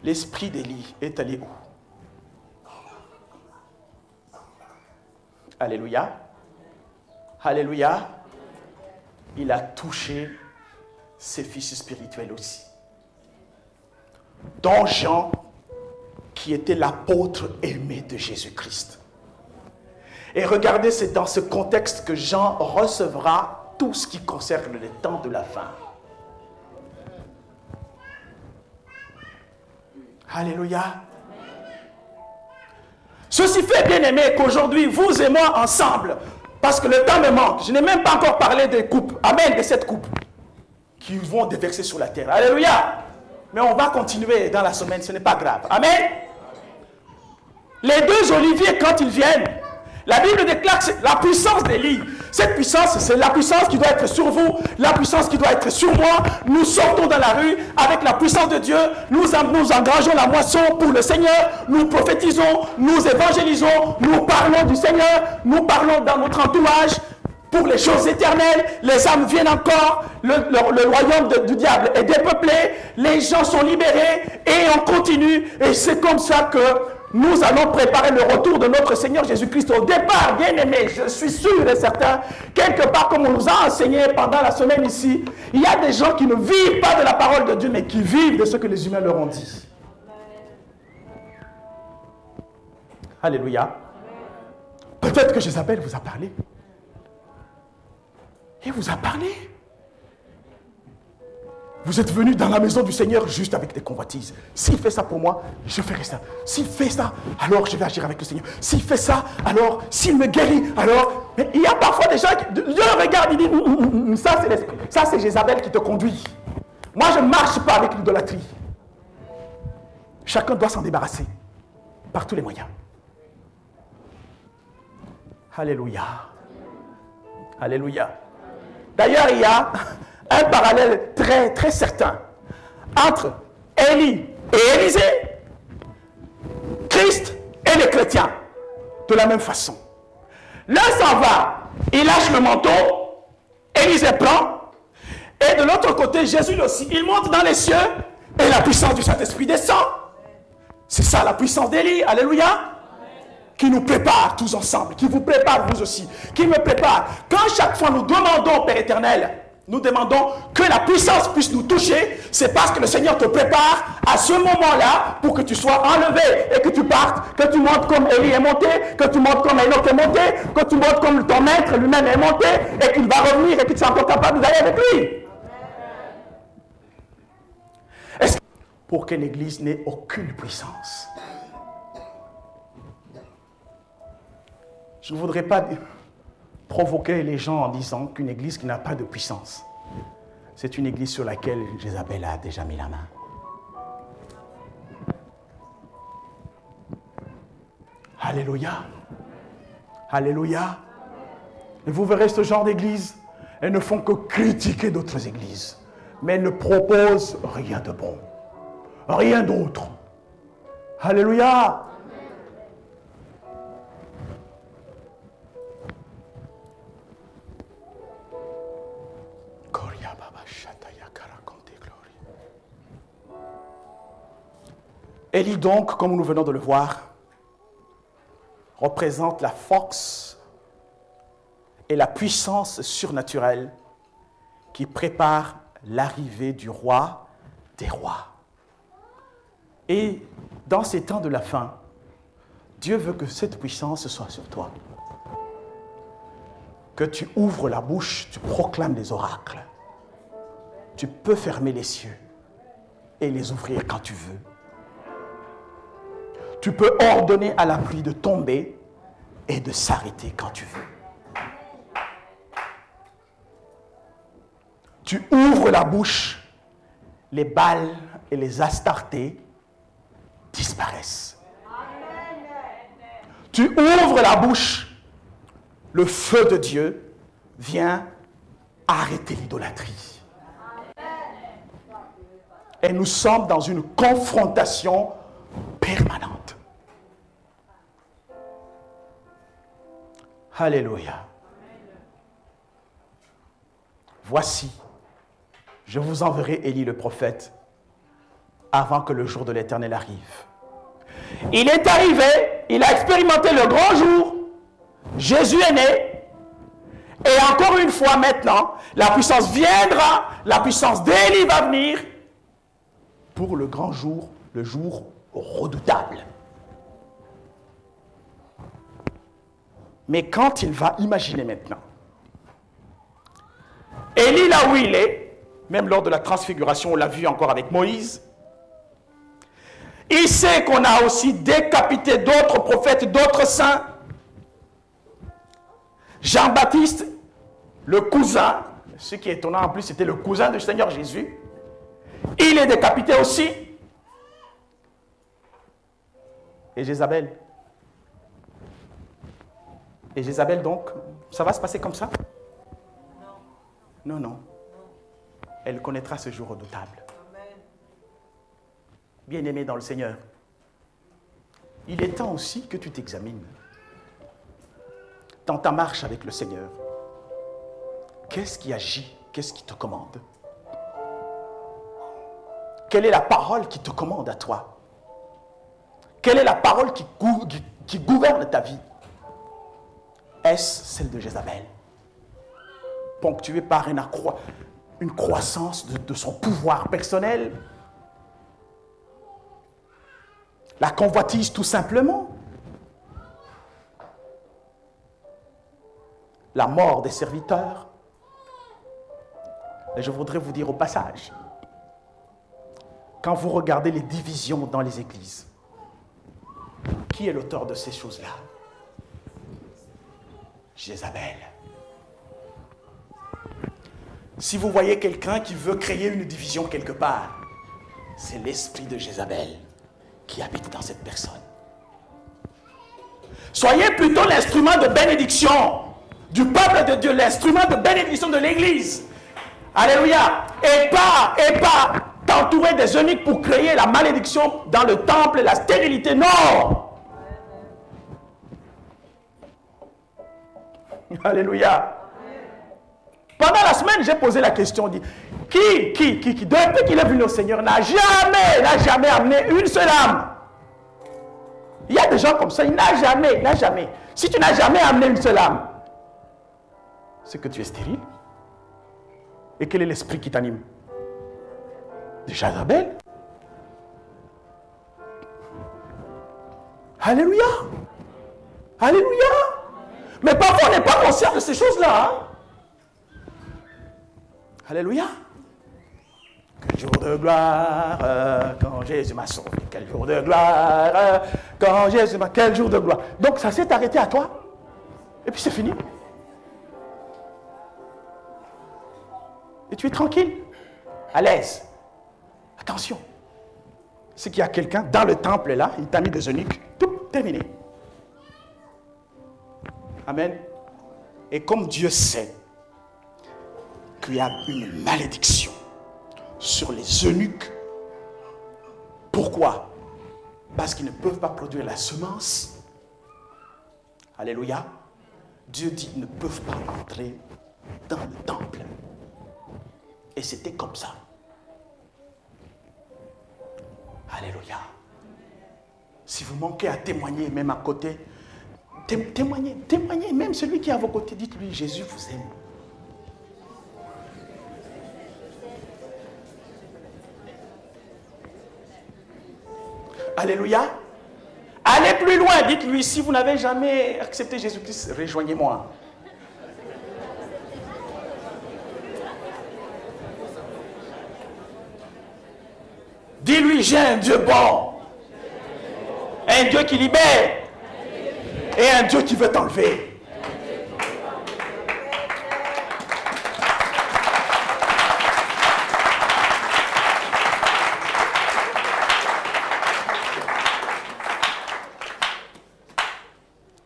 l'esprit d'Élie est allé où? Alléluia. Alléluia. Il a touché ses fils spirituels aussi. Dont Jean, qui était l'apôtre aimé de Jésus-Christ. Et regardez, c'est dans ce contexte que Jean recevra tout ce qui concerne le temps de la fin. Alléluia. Ceci fait, bien aimé, qu'aujourd'hui, vous et moi ensemble, parce que le temps me manque, je n'ai même pas encore parlé des coupes, amen, de cette coupe, qui vont déverser sur la terre. Alléluia. Mais on va continuer dans la semaine, ce n'est pas grave. Amen. Les deux oliviers, quand ils viennent, la Bible déclare que la puissance d'Élie. Cette puissance, c'est la puissance qui doit être sur vous, la puissance qui doit être sur moi. Nous sortons dans la rue avec la puissance de Dieu. Nous engageons la moisson pour le Seigneur. Nous prophétisons, nous évangélisons, nous parlons du Seigneur. Nous parlons dans notre entourage pour les choses éternelles. Les âmes viennent encore. Le royaume du diable est dépeuplé. Les gens sont libérés et on continue. Et c'est comme ça que nous allons préparer le retour de notre Seigneur Jésus-Christ. Au départ, bien aimé, je suis sûr et certain, quelque part comme on nous a enseigné pendant la semaine ici, il y a des gens qui ne vivent pas de la parole de Dieu, mais qui vivent de ce que les humains leur ont dit. Alléluia. Peut-être que Jézabel vous a parlé. Il vous a parlé. Vous êtes venu dans la maison du Seigneur juste avec des convoitises. S'il fait ça pour moi, je ferai ça. S'il fait ça, alors je vais agir avec le Seigneur. S'il fait ça, alors, s'il me guérit, alors... Mais il y a parfois des gens qui... Dieu regarde, il dit, ça c'est l'esprit. Ça c'est Jézabel qui te conduit. Moi je ne marche pas avec l'idolâtrie. Chacun doit s'en débarrasser. Par tous les moyens. Alléluia. Alléluia. D'ailleurs, il y a un parallèle très, très certain entre Élie et Élisée, Christ et les chrétiens. De la même façon. L'un s'en va, il lâche le manteau, Élisée prend, et de l'autre côté, Jésus aussi, il monte dans les cieux, et la puissance du Saint-Esprit descend. C'est ça la puissance d'Élie, alléluia, qui nous prépare tous ensemble, qui vous prépare vous aussi, qui me prépare. Quand chaque fois nous demandons, Père éternel, nous demandons que la puissance puisse nous toucher, c'est parce que le Seigneur te prépare à ce moment-là pour que tu sois enlevé et que tu partes, que tu montes comme Élie est monté, que tu montes comme Enoch est monté, que tu montes comme ton maître lui-même est monté et qu'il va revenir et que tu sois encore capable d'aller avec lui. Est-ce pour que l'Église n'ait aucune puissance? Je ne voudrais pas provoquer les gens en disant qu'une église qui n'a pas de puissance, c'est une église sur laquelle Jézabel a déjà mis la main. Alléluia. Alléluia. Et vous verrez ce genre d'église, elles ne font que critiquer d'autres églises, mais elles ne proposent rien de bon, rien d'autre. Alléluia. Élie donc, comme nous venons de le voir, représente la force et la puissance surnaturelle qui prépare l'arrivée du roi des rois. Et dans ces temps de la fin, Dieu veut que cette puissance soit sur toi. Que tu ouvres la bouche, tu proclames des oracles. Tu peux fermer les cieux et les ouvrir quand tu veux. Tu peux ordonner à la pluie de tomber et de s'arrêter quand tu veux. Tu ouvres la bouche, les Baals et les Astartés disparaissent. Tu ouvres la bouche, le feu de Dieu vient arrêter l'idolâtrie. Et nous sommes dans une confrontation permanente. Alléluia. Voici, je vous enverrai Élie le prophète avant que le jour de l'Éternel arrive. Il est arrivé, il a expérimenté le grand jour, Jésus est né, et encore une fois maintenant, la puissance viendra, la puissance d'Élie va venir pour le grand jour, le jour redoutable. Mais quand il va imaginer maintenant, Élie là où il est, même lors de la transfiguration, on l'a vu encore avec Moïse, il sait qu'on a aussi décapité d'autres prophètes, d'autres saints. Jean-Baptiste, le cousin, ce qui est étonnant en plus, c'était le cousin du Seigneur Jésus, il est décapité aussi. Et Jézabel. Et Jézabel donc, ça va se passer comme ça? Non, non. Elle connaîtra ce jour redoutable. Bien-aimé dans le Seigneur, il est temps aussi que tu t'examines. Dans ta marche avec le Seigneur, qu'est-ce qui agit? Qu'est-ce qui te commande? Quelle est la parole qui te commande à toi? Quelle est la parole qui gouverne ta vie? Est-ce celle de Jézabel, ponctuée par une croissance de son pouvoir personnel? La convoitise tout simplement? La mort des serviteurs? Et je voudrais vous dire au passage, quand vous regardez les divisions dans les églises, qui est l'auteur de ces choses-là? Jézabel. Si vous voyez quelqu'un qui veut créer une division quelque part, c'est l'esprit de Jézabel qui habite dans cette personne. Soyez plutôt l'instrument de bénédiction du peuple de Dieu, l'instrument de bénédiction de l'église. Alléluia. Et pas t'entourer des eunuques pour créer la malédiction dans le temple, la stérilité. Non. Alléluia. Pendant la semaine, j'ai posé la question, dit, qui, depuis qu'il est venu au Seigneur, n'a jamais amené une seule âme. Il y a des gens comme ça, il n'a jamais. Si tu n'as jamais amené une seule âme, c'est que tu es stérile. Et quel est l'esprit qui t'anime? De Jezabel. Alléluia. Alléluia. Mais parfois on n'est pas conscient de ces choses-là. Hein? Alléluia. Quel jour de gloire quand Jésus m'a sauvé. Quel jour de gloire quand Jésus m'a... Quel jour de gloire. Donc ça s'est arrêté à toi. Et puis c'est fini. Et tu es tranquille, à l'aise. Attention. C'est qu'il y a quelqu'un dans le temple là, il t'a mis des eunuques. Tout terminé. Amen. Et comme Dieu sait qu'il y a une malédiction sur les eunuques, pourquoi? Parce qu'ils ne peuvent pas produire la semence. Alléluia. Dieu dit qu'ils ne peuvent pas entrer dans le temple. Et c'était comme ça. Alléluia. Si vous manquez à témoigner, même à côté, témoignez, même celui qui est à vos côtés, dites-lui, Jésus vous aime. Alléluia. Allez plus loin, dites-lui, si vous n'avez jamais accepté Jésus-Christ, rejoignez-moi. Dis-lui, j'ai un Dieu bon, un Dieu qui libère et un Dieu qui veut t'enlever.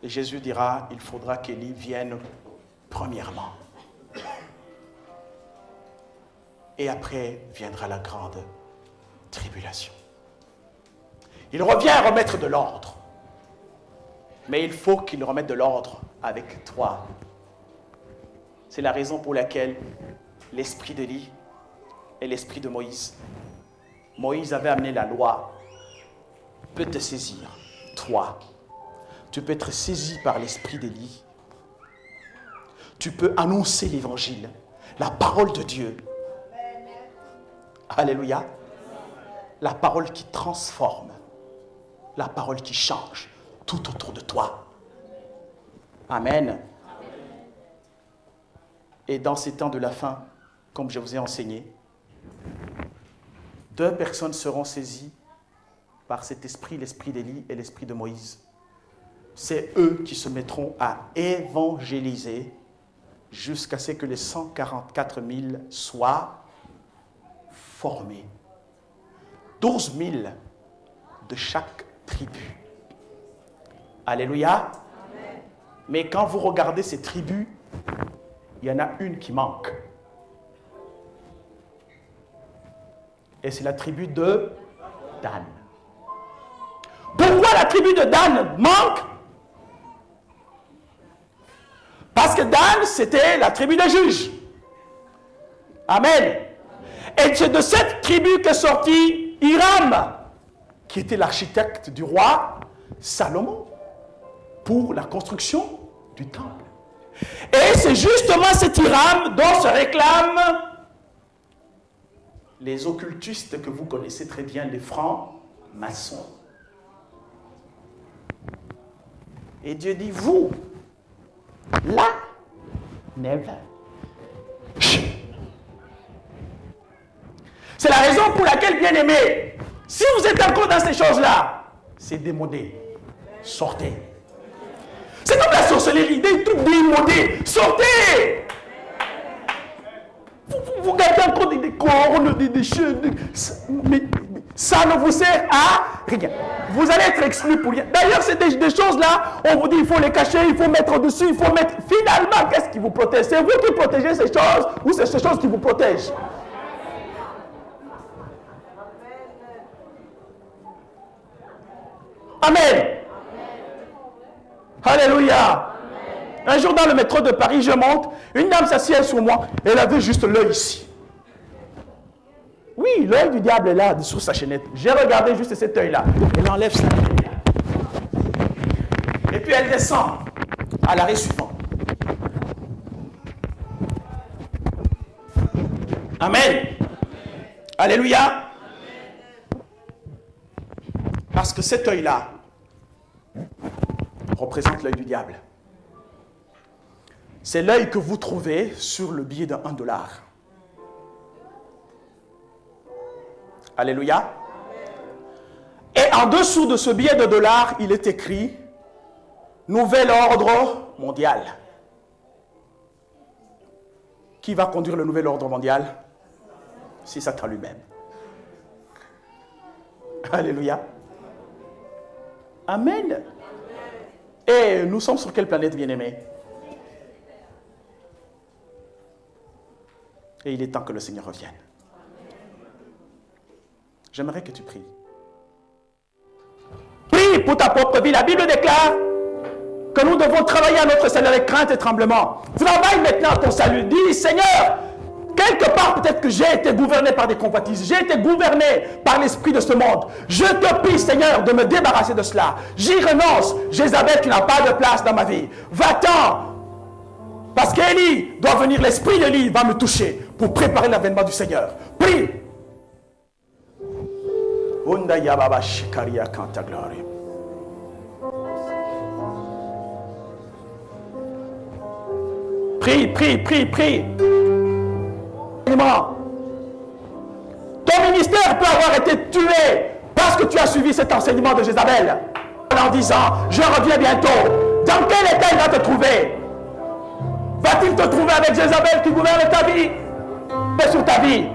Et Jésus dira, il faudra qu'Élie vienne premièrement. Et après viendra la grande tribulation. Il revient à remettre de l'ordre. Mais il faut qu'il remette de l'ordre avec toi. C'est la raison pour laquelle l'esprit d'Élie et l'esprit de Moïse. Moïse avait amené la loi. Peut te saisir, toi. Tu peux être saisi par l'esprit d'Élie. Tu peux annoncer l'évangile, la parole de Dieu. Alléluia. La parole qui transforme, la parole qui change tout autour de toi. Amen. Et dans ces temps de la fin, comme je vous ai enseigné, 2 personnes seront saisies par cet esprit, l'esprit d'Élie et l'esprit de Moïse. C'est eux qui se mettront à évangéliser jusqu'à ce que les 144 000 soient formés. 12 000 de chaque tribu. Alléluia. Amen. Mais quand vous regardez ces tribus, il y en a une qui manque. Et c'est la tribu de Dan. Pourquoi la tribu de Dan manque? Parce que Dan, c'était la tribu des juges. Amen. Et c'est de cette tribu qu'est sorti Hiram, qui était l'architecte du roi Salomon, pour la construction du temple. Et c'est justement cet Hiram dont se réclament les occultistes que vous connaissez très bien, les francs-maçons. Et Dieu dit, vous, là, never. C'est la raison pour laquelle, bien aimé, si vous êtes encore dans ces choses-là, c'est démodé. Sortez. C'est comme la sorcellerie, des trucs démodés. Sortez. Vous gardez encore des cornes, des cheveux. Mais Ça ne vous sert à rien. Vous allez être exclu pour rien. D'ailleurs, c'est des choses là, on vous dit il faut les cacher, il faut mettre dessus, il faut mettre... Finalement, qu'est-ce qui vous protège? C'est vous qui protégez ces choses ou c'est ces choses qui vous protègent? Amen. Alléluia. Un jour dans le métro de Paris, je monte, une dame s'assied sur moi, elle avait juste l'œil ici. Oui, l'œil du diable est là, sur sa chaînette. J'ai regardé juste cet œil-là. Elle enlève ça. Et puis elle descend à l'arrêt suivant. Amen. Alléluia. Parce que cet œil-là représente l'œil du diable. C'est l'œil que vous trouvez sur le billet de $1. Alléluia. Et en dessous de ce billet de $, il est écrit « Nouvel ordre mondial ». Qui va conduire le nouvel ordre mondial? C'est Satan lui-même. Alléluia. Amen. Et nous sommes sur quelle planète, bien-aimés? Et il est temps que le Seigneur revienne. J'aimerais que tu pries. Prie pour ta propre vie. La Bible déclare que nous devons travailler à notre salut avec crainte et tremblement. Travaille maintenant à ton salut. Dis, Seigneur, quelque part peut-être que j'ai été gouverné par des convoitises. J'ai été gouverné par l'esprit de ce monde. Je te prie, Seigneur, de me débarrasser de cela. J'y renonce. Jézabel, tu n'as pas de place dans ma vie. Va-t'en. Parce qu'Élie doit venir, l'esprit d'Élie va me toucher pour préparer l'avènement du Seigneur. Prie. Prie, prie, prie, prie. Ton ministère peut avoir été tué parce que tu as suivi cet enseignement de Jézabel en disant, je reviens bientôt. Dans quel état il va te trouver? Va-t-il te trouver avec Jézabel qui gouverne ta vie? Et sur ta vie?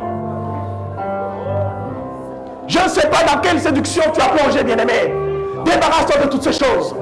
Je ne sais pas dans quelle séduction tu as plongé, bien-aimé. Débarrasse-toi de toutes ces choses.